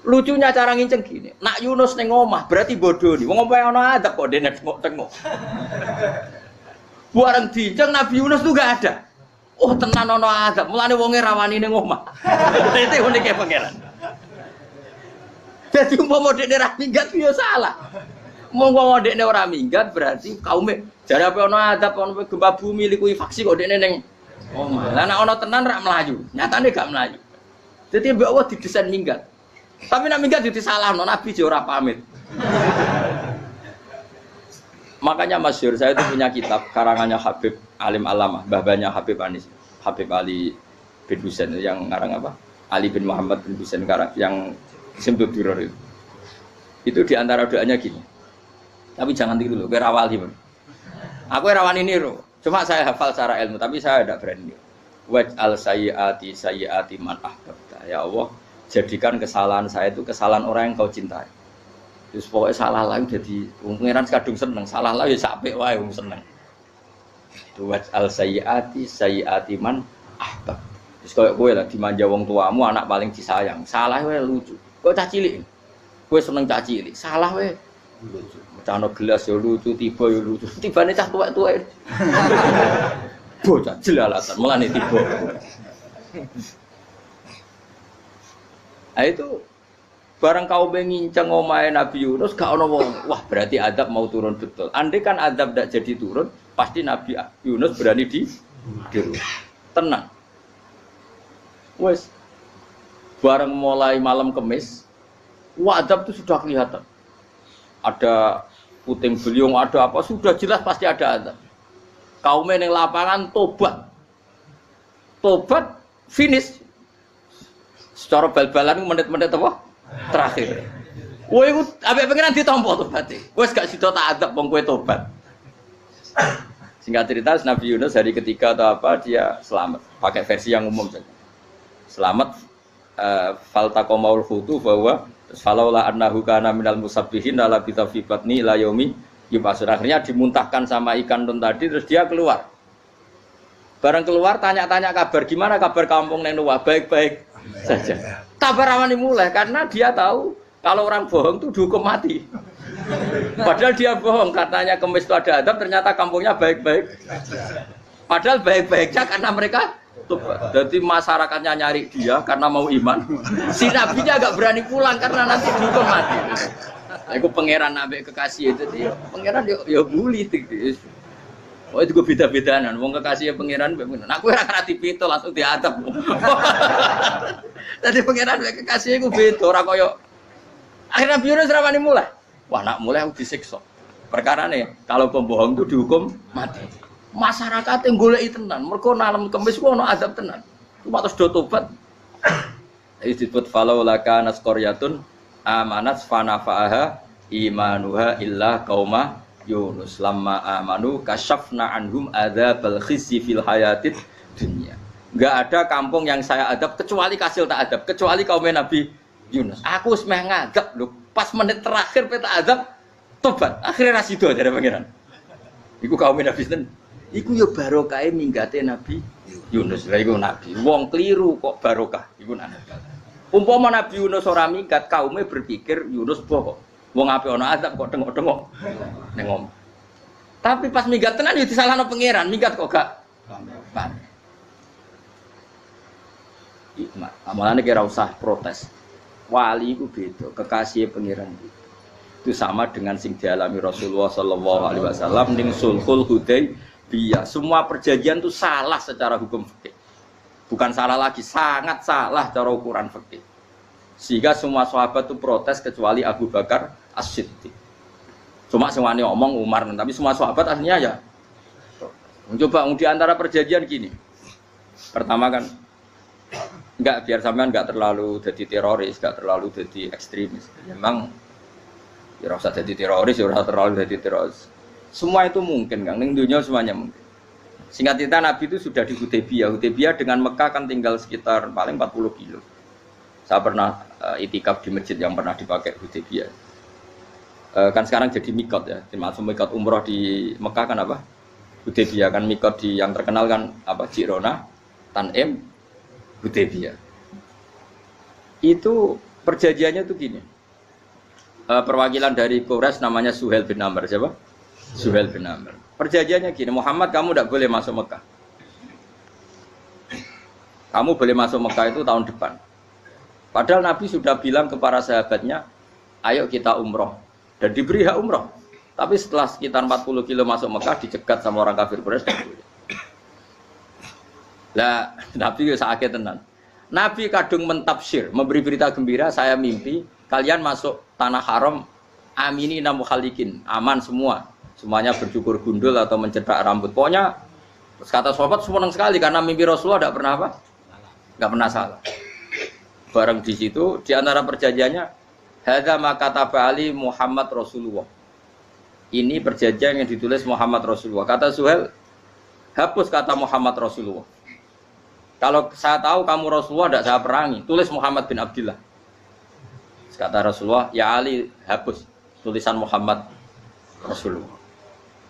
Lucunya cara nginceng gini. Nak Yunus ning omah berarti bodoh nih. Wong omahe ana adab kok dene tengok. Bareng dinceng Nabi Yunus tuh gak ada. Oh tenan ana adab. Mulane wonge rawani ning omah. Itu unike pangeran. Jadi umpama dekne ra minggat ya salah. Monggo dekne ora minggat berarti kaume jare apa ana adab ana gempa bumi likuwi faksi kok dekne ning omah. Lah nek ana tenan ra melayu. Nyatane gak melayu. Jadi mbak Allah didesain minggat. Tapi nek minggat yo disalahno Nabi yo ora pamit. Makanya masyhur saya itu punya kitab karangannya Habib Alim Alamah, mbah-mbahnya Habib Anis, Habib Ali bin Husain yang ngarang apa? Ali bin Muhammad bin Husain yang Simtud Duror itu. Itu diantara doanya gini. Tapi jangan tiru loh, biar awal gimana. Aku rawan ini loh. Cuma saya hafal secara ilmu, tapi saya tidak berani. Waj'al sayyiati man ahbabta. Ya Allah, jadikan kesalahan saya itu kesalahan orang yang kau cintai. Terus pokoknya salah lah jadi pengiran kadung seneng, salah lah ya sampai wae seneng. Waj'al sayyiati man ahbabta. Terus kayak gue lah dimanja wong tuamu, anak paling disayang. Salah wae lucu. Kok cah cilik? Gue seneng cah cilik. Salah wae lucu. Cano gelas ya lucu, tiba ya lucu. Tibane cah tuwek-tuwek. Bocah jelalatan, melane tiba. Nah itu barang kau menginceng omahe Nabi Yunus gak ono wong. Wah, berarti adab mau turun betul. Andai kan adab tidak jadi turun, pasti Nabi Yunus berani di rumah. Tenang. Wes. Barang mulai malam Kamis, adab itu sudah kelihatan. Ada puting beliung, ada apa, sudah jelas pasti ada adab. Kaum yang lapangan tobat. Tobat finish. Secara bal-balan menit-menit apa? Terakhir. Wah, itu ambek pengiran ditampa tobat. Wes gak sida tak adab wong kowe tobat. Singkat cerita Nabi Yunus hari ketiga atau apa dia selamat. Pakai versi yang umum saja. Selamat faltaqamaul khutu bahwa falaula annahu kana minal musabbihin la bi batni la yaumi yub'atsun. Akhirnya dimuntahkan sama ikan nun tadi terus dia keluar. Barang keluar tanya-tanya kabar gimana kabar kampung neng Nuwah, baik-baik saja. Kabar awani mulai karena dia tahu kalau orang bohong itu dihukum mati. Padahal dia bohong katanya Kemis itu ada adab ternyata kampungnya baik-baik. Padahal baik-baiknya karena mereka tobat. Jadi masyarakatnya nyari dia karena mau iman. Si nabinya agak berani pulang karena nanti dihukum mati. Aku pangeran nabi kekasih itu dia. Pangeran ya bully itu. Oh itu gue beda-bedaan. Wong kekasih pangeran. Aku ora dipito langsung diadab. Jadi pangeran kekasih gue beda. Orang koyo. Akhirnya Nabi Yunus rawani mulai. Wah nak mulai aku disiksa. Perkara nih kalau pembohong itu dihukum mati. Masyarakat yang golek tenan. Mergo nalem kemis ku ono azab tenan. Cuma terus do tobat. Iki disebut falau laka nasqaryatun amanat fanafa'aha imanuha illa qauma Yunus lamma amanu kasyafna anhum adzabal khizyi fil hayatid dunya. Enggak ada kampung yang saya adab kecuali kasil tak adab, kecuali kaum Nabi Yunus. Aku wis meh ngadab lho, pas menit terakhir peta adab tobat. Akhirnya ra sida dari pangeran. Iku kaum Nabi sinten? Iku ya barokah minggate Nabi Yunus. Lah iku nabi. Wong kliru kok barokah. Iku nabi. Umpama Nabi Yunus ora minggat, kaume berpikir Yunus bohong. Wong ape ana azab kok tengok-tengok ning ngomong. Tapi pas minggat tenan ya disalahno pangeran, minggat kok gak paham. Hikmah. Amalane kira usah protes. Wali iku beda, kekasih pangeran itu sama dengan sing dialami Rasulullah sallallahu alaihi wasallam ning Sulhul Hudaybiyah. Semua perjanjian itu salah secara hukum fikih. Bukan salah lagi, sangat salah cara ukuran fikih. Sehingga semua sahabat itu protes kecuali Abu Bakar As-Siddiq. Cuma semuanya omong Umar, tapi semua sahabat aslinya ya. Coba di antara perjanjian gini. Pertama kan enggak biar sampean enggak terlalu jadi teroris, enggak terlalu jadi ekstremis. Memang ya usah jadi teroris, ya usah terlalu jadi teroris. Semua itu mungkin, Kang. Ning dunia semuanya mungkin. Singkat cerita Nabi itu sudah di Hudaybiyah. Hudaybiyah dengan Mekah kan tinggal sekitar paling 40 kilo. Saya pernah itikaf di masjid yang pernah dipakai Hudaybiyah. Kan sekarang jadi mikot ya. Termasuk mikot umroh di Mekah kan apa? Hudaybiyah kan mikot di yang terkenal kan apa? Jirona, Tanim, Hudaybiyah. Itu perjanjiannya tuh gini. Perwakilan dari Quraisy namanya Suhail bin Amr, siapa? Suhail bin Amr. Perjanjiannya gini, Muhammad kamu tidak boleh masuk Mekah. Kamu boleh masuk Mekah itu tahun depan. Padahal Nabi sudah bilang ke para sahabatnya, ayo kita umroh. Dan diberi hak umroh. Tapi setelah sekitar 40 kilo masuk Mekah, dicegat sama orang kafir Quraisy. Lah, Nabi itu sakit tenan. Nabi kadung mentafsir, memberi berita gembira, saya mimpi, kalian masuk tanah haram, amini namu khalikin, aman semua. Semuanya bercukur gundul atau mencetak rambut. Pokoknya kata sahabat senang sekali karena mimpi Rasulullah tidak pernah apa? Enggak pernah salah. Bareng di situ di antara perjanjiannya hadza ma kataba ali Muhammad Rasulullah. Ini perjanjian yang ditulis Muhammad Rasulullah. Kata Suhail, hapus kata Muhammad Rasulullah. Kalau saya tahu kamu Rasulullah tidak saya perangi, tulis Muhammad bin Abdullah. Kata Rasulullah, ya Ali hapus tulisan Muhammad Rasulullah.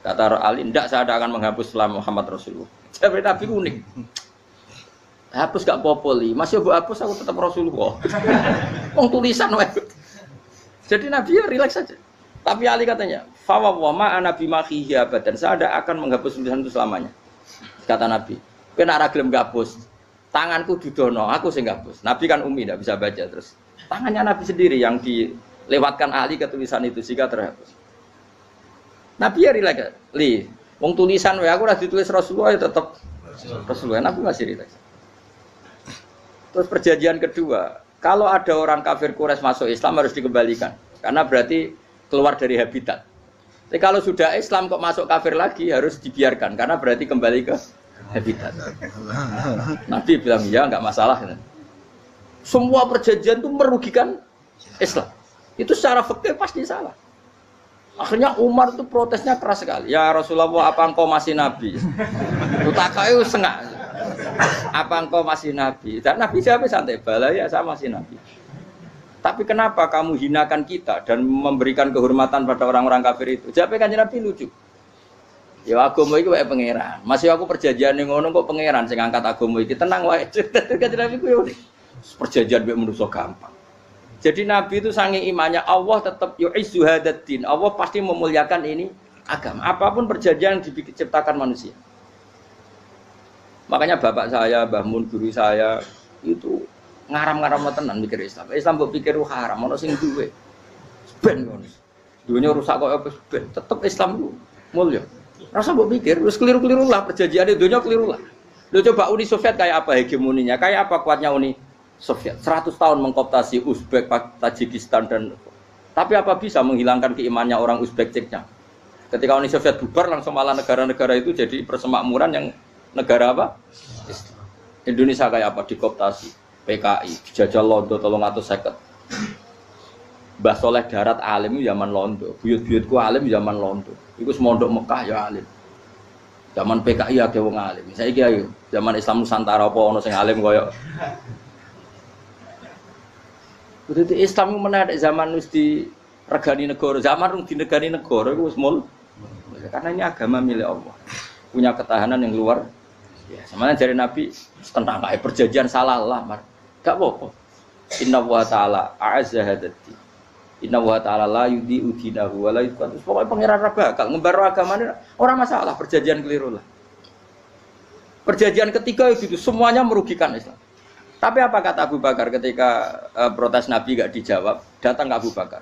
Kata Ali, tidak saya akan menghapus setelah Muhammad Rasulullah. Jadi Nabi unik. Hapus gak popoli, masih aku hapus aku tetap Rasulullah. Wong tulisan wae. Jadi Nabi ya rileks saja. Tapi Ali katanya, fa wa ma ana bi makhihi abadan. Saya tidak akan menghapus tulisan itu selamanya. Kata Nabi, kowe nek ora gelem hapus, tanganku dudono, aku sing hapus. Nabi kan umi tidak bisa baca terus. Tangannya Nabi sendiri yang dilewatkan Ali ke tulisan itu sehingga terhapus. Nabi ya rileks, wong tulisan wae aku ora ditulis Rasulullah ya tetap Rasulullah. Nabi masih rileks. Terus perjanjian kedua, kalau ada orang kafir Quraisy masuk Islam harus dikembalikan karena berarti keluar dari habitat. Tapi kalau sudah Islam kok masuk kafir lagi harus dibiarkan karena berarti kembali ke habitat. Nabi bilang ya nggak masalah. Semua perjanjian itu merugikan Islam. Itu secara fikih pasti salah. Akhirnya Umar itu protesnya keras sekali. Ya Rasulullah, apa engkau masih nabi? Utakayu sengak. Apa engkau masih nabi? Dan Nabi jawab santai, bala ya saya masih nabi. Tapi kenapa kamu hinakan kita dan memberikan kehormatan pada orang-orang kafir itu? Jawabnya kan Nabi lucu. Ya agama iki wae pangeran. Masih aku perjanjian ngono kok pangeran sing ngangkat agama iki. Tenang wae. Kan Nabi ku perjanjian mek manusa gampang. Jadi Nabi itu saking imannya Allah tetap yu'izzu hadzal-din. Allah pasti memuliakan ini agama. Apapun perjanjian yang diciptakan manusia. Makanya bapak saya, Mbah Mun guru saya itu ngaram-ngaram tenan mikir Islam. Islam mbok pikir haram, ono sing duwe. Ben ngono. Dunia rusak kok apa ben, tetep Islam ku mulya. Rasa mbok pikir wis keliru-keliru lah perjanjiane dunia keliru lah. Lho coba Uni Soviet kayak apa hegemoninya? Kayak apa kuatnya Uni Soviet? 100 tahun mengkooptasi Uzbek, Tajikistan dan tapi apa bisa menghilangkan keimannya orang Uzbek Ceknya? Ketika Uni Soviet bubar langsung malah negara-negara itu jadi persemakmuran yang negara apa? Islam. Indonesia kayak apa? Dikooptasi PKI, dijajah Londo 350. Mbah Soleh Darat alim zaman Londo, buyut-buyutku alim zaman Londo. Iku semondok Mekah ya alim. Zaman PKI ada wong alim. Saiki ayo, zaman Islam Nusantara apa ono sing alim koyo. Kudu Islam menarik zaman wis di regani negara, zaman rung dinegani negara iku wis mul. Karena ini agama milik Allah. Punya ketahanan yang luar biasa. Sebenarnya dari Nabi tentang kayak perjanjian salah lah, Mar. Gak apa-apa. Inna wa ta'ala a'azza hadati. Inna wa ta'ala la yudhi'u dinahu wa la yudhi'u. Pokoknya pangeran bakal ngembar agamanya orang masalah perjanjian keliru lah. Perjanjian ketiga itu semuanya merugikan Islam. Tapi apa kata Abu Bakar ketika protes Nabi gak dijawab, datang ke Abu Bakar.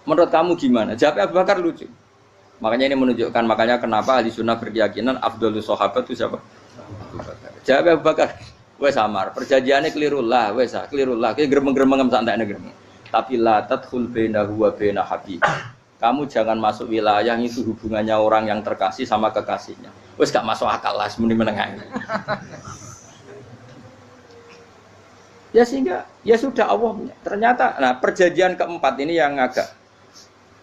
Menurut kamu gimana? Jawab Abu Bakar lucu. Makanya ini menunjukkan makanya kenapa ahli sunnah berkeyakinan afdhalus sahabat itu siapa? Abu Bakar. Jawab Abu Bakar. Wes samar, perjanjiannya keliru lah, wes keliru lah. Ki gremeng-gremeng santai gremeng. Tapi la tadkhul bainahu wa baina habib. Kamu jangan masuk wilayah itu hubungannya orang yang terkasih sama kekasihnya. Wes gak masuk akal lah semuni menengah. Ya sehingga ya sudah Allah. Ternyata nah perjanjian keempat ini yang agak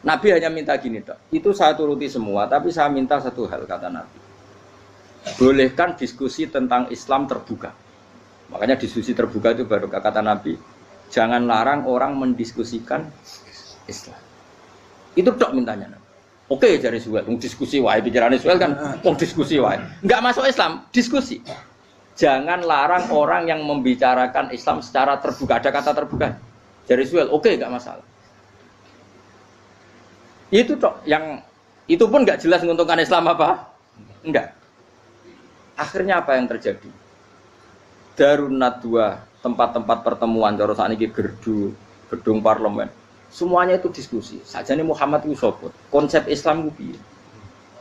Nabi hanya minta gini, Dok. Itu saya turuti semua, tapi saya minta satu hal, kata Nabi. Bolehkan diskusi tentang Islam terbuka. Makanya diskusi terbuka itu baru kata Nabi. Jangan larang orang mendiskusikan Islam. Itu Dok mintanya. Oke, jari Suhail, diskusi wae pikirannya Suhail kan, diskusi wae. Enggak masuk Islam, diskusi. Jangan larang orang yang membicarakan Islam secara terbuka. Ada kata terbuka. Jari Suhail, oke, enggak masalah. Itu toh yang itu pun nggak jelas menguntungkan Islam apa? Enggak. Akhirnya apa yang terjadi? Darun Nadwa, tempat-tempat pertemuan cara sakniki gerdu, gedung parlemen. Semuanya itu diskusi. Sajane Muhammad itu sopot. Konsep Islam itu piye?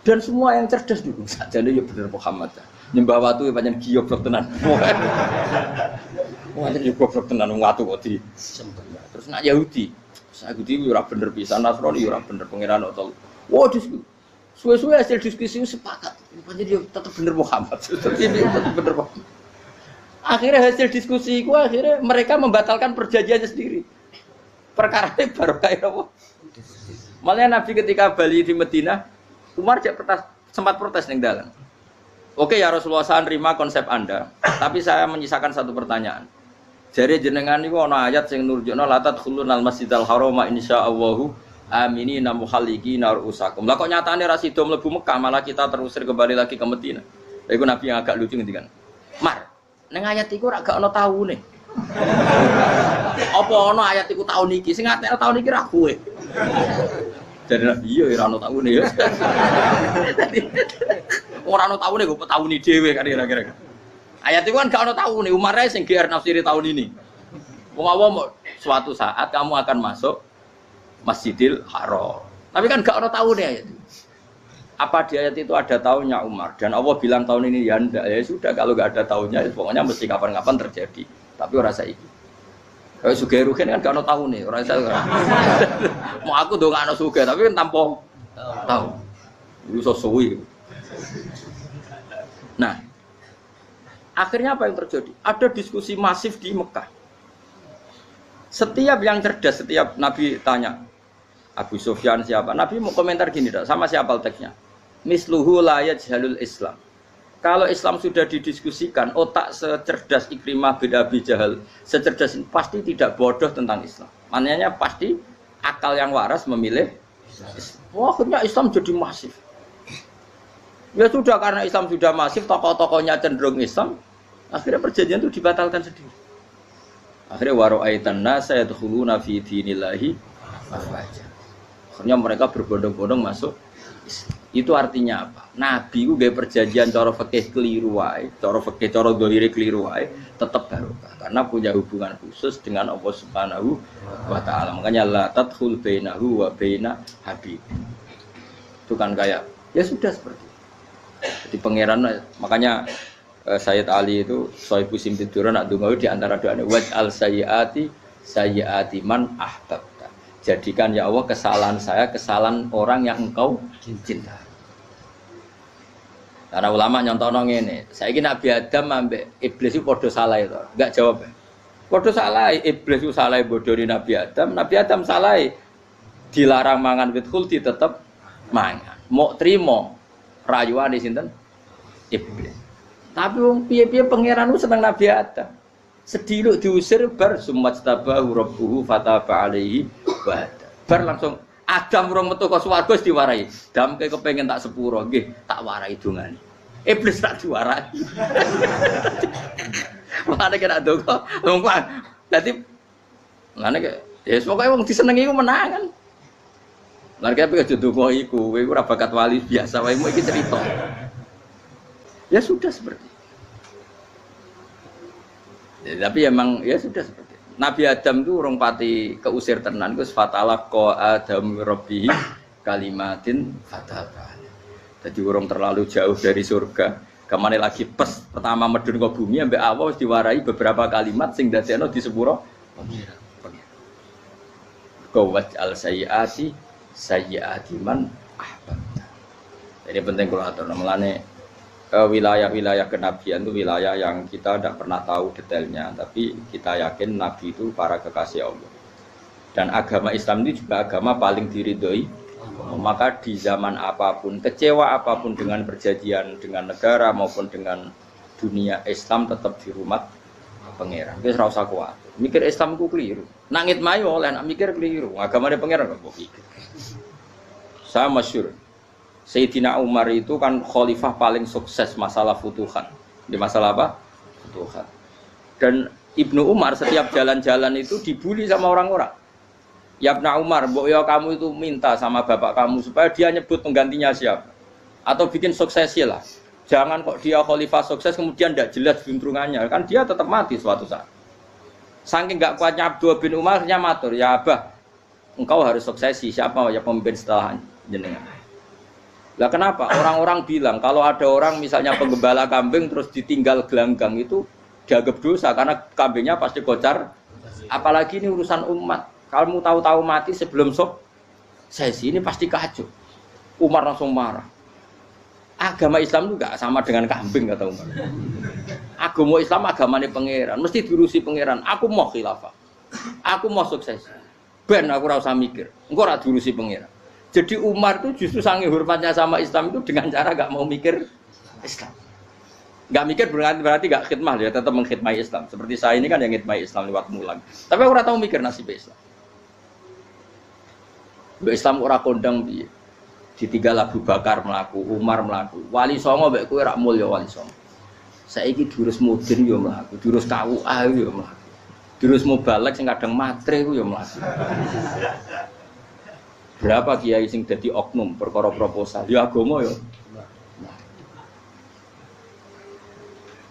Dan semua yang cerdas dulu sajane ya bener Muhammad. Nyembah watu ya pancen goblok tenan. Wah, jadi goblok tenan watu kok di sembah. Terus nak Yahudi Yahudi ora bener pisan, Nasrani ora bener pangeran atau. Wah, diskusi. Suwe-suwe hasil diskusi sepakat. Pancen dia tetap bener Muhammad. Tetap bener Muhammad. Akhirnya hasil diskusi itu akhirnya mereka membatalkan perjanjiannya sendiri. Perkara ini baru kayak apa? Malah Nabi ketika Bali di Madinah, Umar sempat protes ning dalam. Oke ya Rasulullah, saya nerima konsep Anda, tapi saya menyisakan satu pertanyaan. Jare jenengan niku ana ayat sing nurjukna la tadkhulunal masjidal harama insyaallahu aminina muhalliqina ru'usakum. Lah kok nyatane ra sida mlebu Mekah malah kita terusir kembali lagi ke Madinah. Lha iku Nabi yang agak lucu ngendikan. Mar, ning ayat iku ra gak ana taune. Apa ana ayat iku taun iki? Sing ngatene taun iki ra kowe. Jare Nabi iya ora ana taune ya. Ora ana taune kok tauni dhewe kan kira-kira. Ayat itu kan gak ada tahu nih, Umar sing GR nafsiri tahun ini. Mau suatu saat kamu akan masuk Masjidil Haram. Tapi kan gak ada tahu nih ayat itu. Apa di ayat itu ada tahunnya Umar? Dan Allah bilang tahun ini ya enggak. Ya sudah kalau gak ada tahunnya, ya pokoknya mesti kapan-kapan terjadi. Tapi orang saiki. Kayak Sugih Ruhin kan gak ada tahu nih, orang saya. Mau aku dong gak ada Sugih, tapi kan tanpa tahu. Itu sesuai. Nah. Akhirnya apa yang terjadi? Ada diskusi masif di Mekah. Setiap yang cerdas, setiap Nabi tanya, Abu Sufyan siapa? Nabi mau komentar gini, sama siapa teksnya? Misluhu la yajhalul Islam. Kalau Islam sudah didiskusikan, otak secerdas Ikrimah bin Abi Jahal, secerdas ini pasti tidak bodoh tentang Islam. Maknanya pasti akal yang waras memilih Islam. Wah, akhirnya Islam jadi masif. Ya sudah, karena Islam sudah masif, tokoh-tokohnya cenderung Islam, akhirnya perjanjian itu dibatalkan sendiri. Akhirnya waro'aitan nasa yadkhuluna fi dinillahi afwaja. Akhirnya mereka berbondong-bondong masuk Islam. Itu artinya apa? Nabi ku gawe perjanjian cara fikih keliru wae, cara fikih cara zahire keliru wae, tetap barokah karena punya hubungan khusus dengan Allah Subhanahu wa taala. Makanya la tadkhul bainahu wa baina habib. Itu kan kayak ya sudah seperti itu. Jadi pangeran makanya Sayyid Ali itu Sohibu Simtiduran nak donga di antara doanya waj'al sayyiati man ahbabta. Jadikan ya Allah kesalahan saya kesalahan orang yang engkau cinta. Karena ulama nyontono ngene, saiki Nabi Adam ambek iblis itu padha salah itu. Enggak jawab. Padha salah, iblis itu salah bodoni Nabi Adam salah dilarang mangan wit khuldi tetep mangan. Mau trimo rayuane sinten? Iblis. Tapi wong piye-piye pangeran ku seneng Nabi Adam. Sediluk diusir bar sumat tabahu rabbuhu fataba alaihi wa bar langsung Adam urung metu ka swarga wis diwarai. Dam kepengin tak sepuro nggih tak warai dongane. Iblis tak diwarai. Mane kena donga wong kan. Dadi ngene ke ya pokoke wong disenengi iku menangan. Lan kaya aja donga iku kowe ora bakat wali biasa wae mau iki cerita. Ya sudah seperti itu. Ya, tapi emang ya sudah seperti itu. Nabi Adam itu orang pati keusir tenan itu fatalah ko Adam Rabbi kalimatin fataba. Jadi orang terlalu jauh dari surga. Kemana lagi pas pertama medun ke bumi ambek Allah wis diwarai beberapa kalimat sing dadekno di sepuro pengira. Ko waj'al sayyiati man ahbabta. Jadi penting kalau atur namanya wilayah-wilayah kenabian itu wilayah yang kita tidak pernah tahu detailnya, tapi kita yakin Nabi itu para kekasih Allah. Dan agama Islam ini juga agama paling diridhoi. Maka di zaman apapun, kecewa apapun dengan perjanjian dengan negara maupun dengan dunia, Islam tetap di rumah pangeran. Wis ora usah kuat. Mikir Islam ku keliru. Nak ngitmai oleh nak mikir keliru. Agamane pangeran kok pikir. Saya masyhur Sayyidina Umar itu kan khalifah paling sukses masalah futuhat. Di masalah apa? Futuhat. Dan Ibnu Umar setiap jalan-jalan itu dibully sama orang-orang. Ya Ibnu Umar, mbok ya kamu itu minta sama bapak kamu supaya dia nyebut penggantinya siapa. Atau bikin suksesi lah. Jangan kok dia khalifah sukses kemudian tidak jelas juntrungannya. Kan dia tetap mati suatu saat. Saking enggak kuatnya Abdullah bin Umar nya matur, ya Abah, engkau harus suksesi siapa ya pemimpin setelah jenengan. Lah kenapa? Orang-orang bilang kalau ada orang misalnya penggembala kambing terus ditinggal gelanggang itu dianggap dosa karena kambingnya pasti kocar. Apalagi ini urusan umat. Kamu tahu-tahu mati sebelum sesi ini pasti kacau. Umar langsung marah. Agama Islam juga sama dengan kambing kata Umar. Agama Islam agamanya pangeran, mesti diurusi pangeran. Aku mau khilafah. Aku mau sukses. Ben aku ora usah mikir. Engko ora diurusi pangeran. Jadi Umar itu justru sangat hormatnya sama Islam itu dengan cara gak mau mikir Islam. Gak mikir berarti gak khidmah, dia tetap mengkhidmati Islam. Seperti saya ini kan yang khidmati Islam lewat mulang. Tapi aku ora tahu mikir nasib Islam. Islam ora kondang piye. Ditinggal Abu Bakar mlaku, Umar mlaku. Wali songo mbek kowe rak mulya wali songo. Saiki durus modern yo mlaku, durus KUA yo mlaku. Durus mubalek sing kadang matre ku yo mlaku. Berapa kiai sing dadi oknum perkara proposal? Ya agama ya.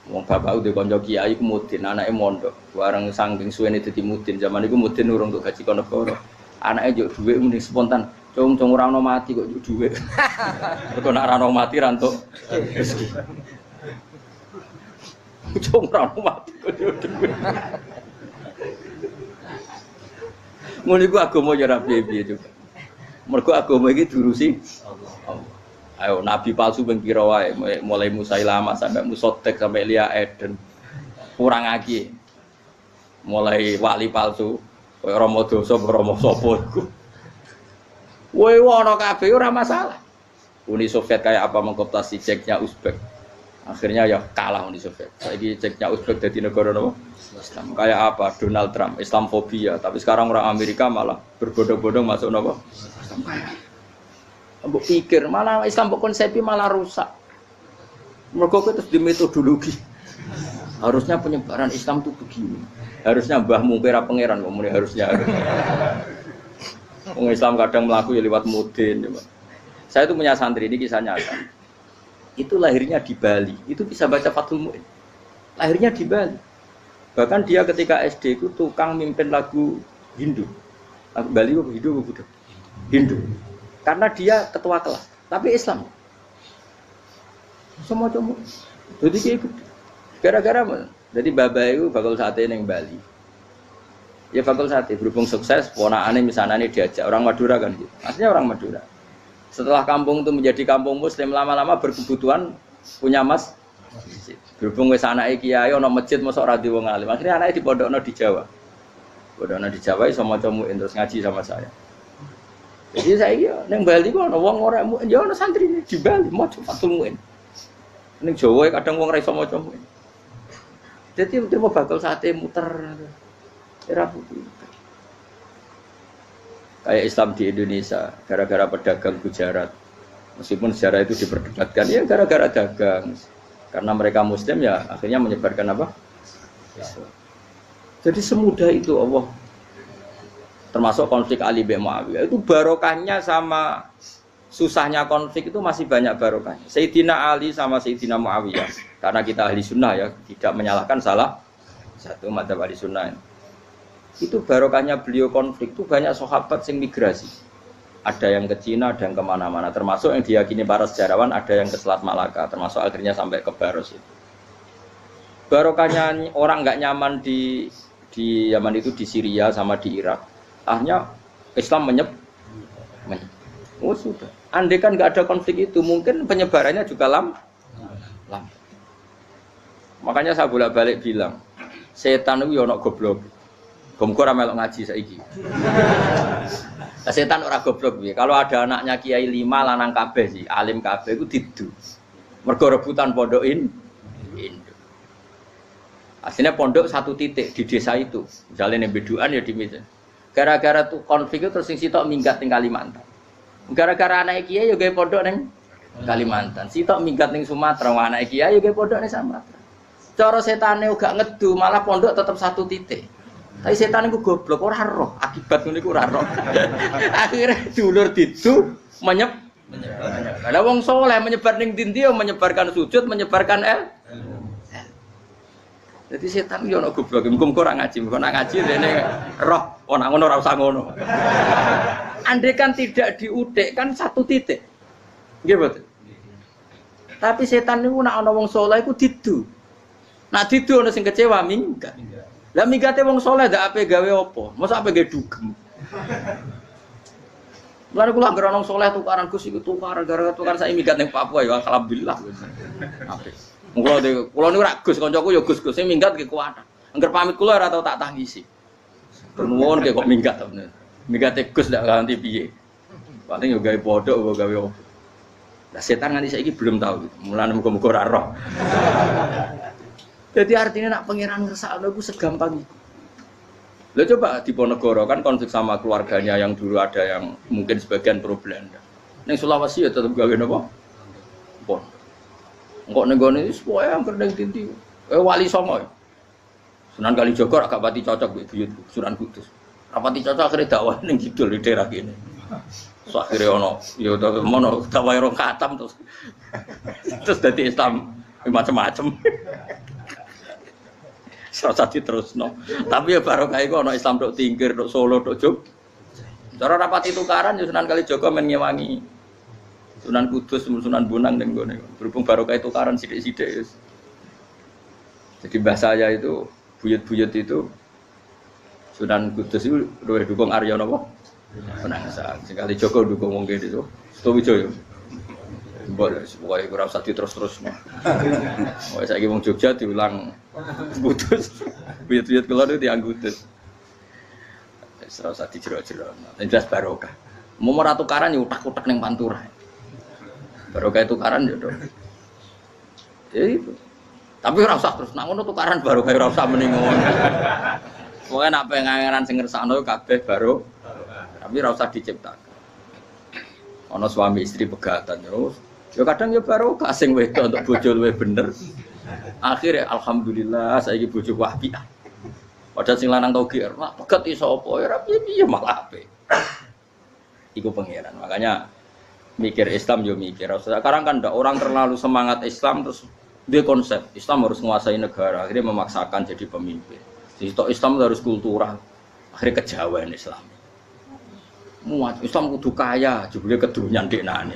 Wong bapak udah kanca kiai ku mudin, anake mondok. Bareng saking suwene dadi mudin, zaman iku mudin urung untuk gaji negara. Anake njuk dhuwit muni spontan. Cung ora ono mati kok njuk dhuwit. Kok nek ora ono mati ra entuk rezeki. Cung ora ono mati kok njuk dhuwit. Mun iku agama ya ra piye-piye juga. Mergo agama iki diurusi Allah. Ayo nabi palsu ben kira wae mulai Musailama sampai Musotek sampai Lia Eden. Kurang lagi. Mulai wali palsu koyo Rama Dosa Rama sapa iku. Woe ono kabeh ora masalah. Uni Soviet kayak apa mengkooptasi Ceknya Uzbek. Akhirnya ya kalah Uni Soviet. Saiki Ceknya Uzbek dadi negara apa? Islam. Kayak apa? Donald Trump, Islamfobia. Tapi sekarang orang Amerika malah berbondong-bondong masuk apa? Mbok pikir malah Islam mbok konsepi malah rusak. Mergo itu di metodologi. Harusnya penyebaran Islam itu begini. Harusnya mbahmu kira pangeran kok harusnya. Wong Islam kadang mlaku ya liwat mudin, Saya itu punya santri, ini kisah nyata. Itu lahirnya di Bali, itu bisa baca Fathul Mu'in. Lahirnya di Bali. Bahkan dia ketika SD itu tukang mimpin lagu Hindu. Lagu Bali itu Hindu, Buddha. Hindu. Karena dia ketua kelas, tapi Islam. Semua cuma. Jadi kayak gitu. Gara-gara jadi bapak itu bakal sate neng Bali. Ya bakal sate berhubung sukses, ponakane misalnya diajak orang Madura kan gitu. Aslinya orang Madura. Setelah kampung itu menjadi kampung Muslim, lama-lama berkebutuhan punya masjid. Berhubung wis anake kiai ana masjid mosok ora di wong alim. Akhirnya anake dipondokno di Jawa. Pondokno di Jawa iso maca muin terus ngaji sama saya. Jadi saya iki ning Bali kok ana wong ora muin, ya ana santri di Bali maca Fathul Muin. Ning Jawa kadang wong ora iso maca muin. Jadi dia mau bakal sate muter. Era putih. Kayak Islam di Indonesia, gara-gara pedagang Gujarat. Meskipun sejarah itu diperdebatkan, ya gara-gara dagang. Karena mereka Muslim ya akhirnya menyebarkan apa? Islam. Jadi semudah itu Allah. Termasuk konflik Ali bin Muawiyah. Itu barokahnya sama susahnya konflik itu masih banyak barokahnya. Sayyidina Ali sama Sayyidina Muawiyah. Karena kita ahli sunnah ya, tidak menyalahkan salah satu madzhab ahli sunnah. Itu barokahnya beliau konflik itu banyak sahabat yang migrasi. Ada yang ke Cina, ada yang kemana-mana. Termasuk yang diyakini para sejarawan ada yang ke Selat Malaka. Termasuk akhirnya sampai ke Baros itu. Barokahnya orang nggak nyaman di Yaman itu di Syria sama di Irak. Akhirnya Islam oh sudah. Andai kan nggak ada konflik itu, mungkin penyebarannya juga lambat. Makanya saya bolak-balik bilang, setan itu ono goblok. Gomko ora melok ngaji saiki. Setan ora goblok piye? Kalau ada anaknya kiai 5 lanang kabeh sih, alim kabeh iku didu. Mergo rebutan pondokin Indo. Aslinya pondok satu titik di desa itu. Misalnya ning Beduan ya di Medan. Gara-gara tuh konflik itu terus sing sitok minggat ning Kalimantan. Gara-gara anak kiai yo gawe pondok ning Kalimantan. Sitok minggat ning Sumatera, anak kiai yo gawe pondok ning Sumatera. Cara setane uga ngedu, malah pondok tetap satu titik. Tapi setan itu goblok, ora roh, akibat ngono iku ora roh. Akhirnya dulur didu menyebar. Ada wong soleh menyebar ning ndi menyebarkan sujud, menyebarkan Jadi setan yo ono goblok, muga-muga ora ngaji, muga nak ngaji dene roh, ana ngono ora usah ngono. Andai kan tidak diudik kan satu titik. Nggih mboten. Tapi setan niku nek ana wong soleh iku didu. Nak didu ana sing kecewa minggat. Lah migate wong saleh ndak ape gawe apa? Mosok ape gawe dugem. Lan kula anggere wong saleh tukaran Gus iku tukaran gara-gara tukaran sak migat ning Papua ya alhamdulillah. Apik. Kula niku ora Gus kancaku ya Gus-gus sing minggat ki kuwatan. Angger pamit kula ora tau tak tangisi. Nuwun kok minggat to bener. Migate Gus ndak ganti piye. Paling yo gawe pondok gawe apa. Lah setan nganti saiki belum tahu gitu. Mulane muga-muga ora roh. Jadi artinya nak pangeran ngersakno iku segampang itu. Lah coba di Ponegoro kan konflik sama keluarganya yang dulu ada yang mungkin sebagian pro Belanda. Ning Sulawesi ya tetep gawe napa? Pon. Engko ning gone wis pokoke angker ning dinti. Wali Songo. Sunan Kalijaga agak pati cocok mbek buyut Sunan Kudus. Rapati cocok akhirnya dakwah ning kidul di daerah kene. So akhirnya ono ya mono dakwah rong khatam terus dadi Islam macam-macam. Serasa diterusno. Tapi ya barokah iku ana Islam tok Tingkir, tok Solo, tok Jog. Cara rapati tukaran ya Sunan Kalijaga men ngewangi Sunan Kudus, Sunan Bonang ning gone. Berhubung barokah tukaran sithik-sithik. Jadi bahasa saya itu buyut-buyut itu Sunan Kudus itu luwih dukung Arya napa? Penangsa. Sing Kalijaga dukung wong kene itu. Sutowijoyo. Boleh, pokoknya kurang usah terus-terusnya. Pokoknya saya ngomong Jogja diulang Kudus. Buyut-buyut keluar itu yang Kudus. Serah usah dijerok-jerok. Yang jelas barokah. Mau tukaran ya utak-utak yang Pantura. Barokah tukaran ya dong. Ya itu. Tapi ora usah terus nak ngono tukaran barokah ora usah meningon. Pokoke nak pengangeran sing ngersakno kabeh baro. Tapi ora usah diciptakan. Ana suami istri pegatan terus. Ya kadang ya barokah sing wedok untuk bojo luwih bener. Akhirnya alhamdulillah saiki bojoku apik. Padahal sing lanang tau GR, mak pegat iso apa ya piye-piye malah apik. Iku pangeran. Makanya mikir Islam yo mikir. Sekarang kan ndak orang terlalu semangat Islam terus dia konsep Islam harus menguasai negara, akhirnya memaksakan jadi pemimpin. Jadi Islam harus kultural, akhirnya kejawen Islam. Muat Islam kudu kaya, jebule kedunyan deknane.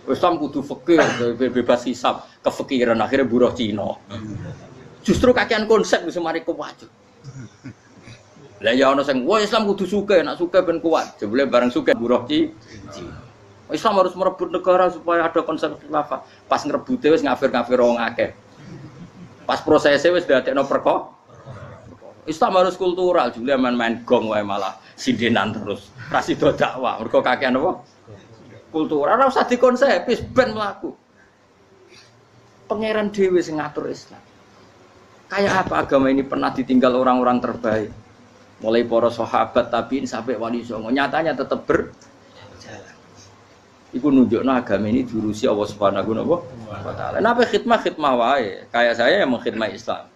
Islam kudu fakir, bebas hisab, kefikiran akhirnya buruh Cina. Justru kakean konsep wis mari kuwat. Lah ya ana sing wah Islam kudu sugih, nek sugih ben kuat. Jebule bareng sugih buruh Cina. Islam harus merebut negara supaya ada konsep khilafah. Pas ngrebute wis ngafir-ngafir wong akeh. Pas prosesnya wis dadekno perkara. Islam harus kultural, jebule main-main gong wae malah sindenan terus. Ra sida dakwah, mergo kakean apa? Kultural ora usah dikonsep, wis ben mlaku. Pangeran dhewe sing ngatur Islam. Kayak apa agama ini pernah ditinggal orang-orang terbaik. Mulai para sahabat tabi'in sampai wali songo, nyatanya tetap berjalan. Iku nunjukno agama ini diurusi Allah Subhanahu wa taala. Napa khidmah wae. Kayak saya yang mengkhidmati Islam.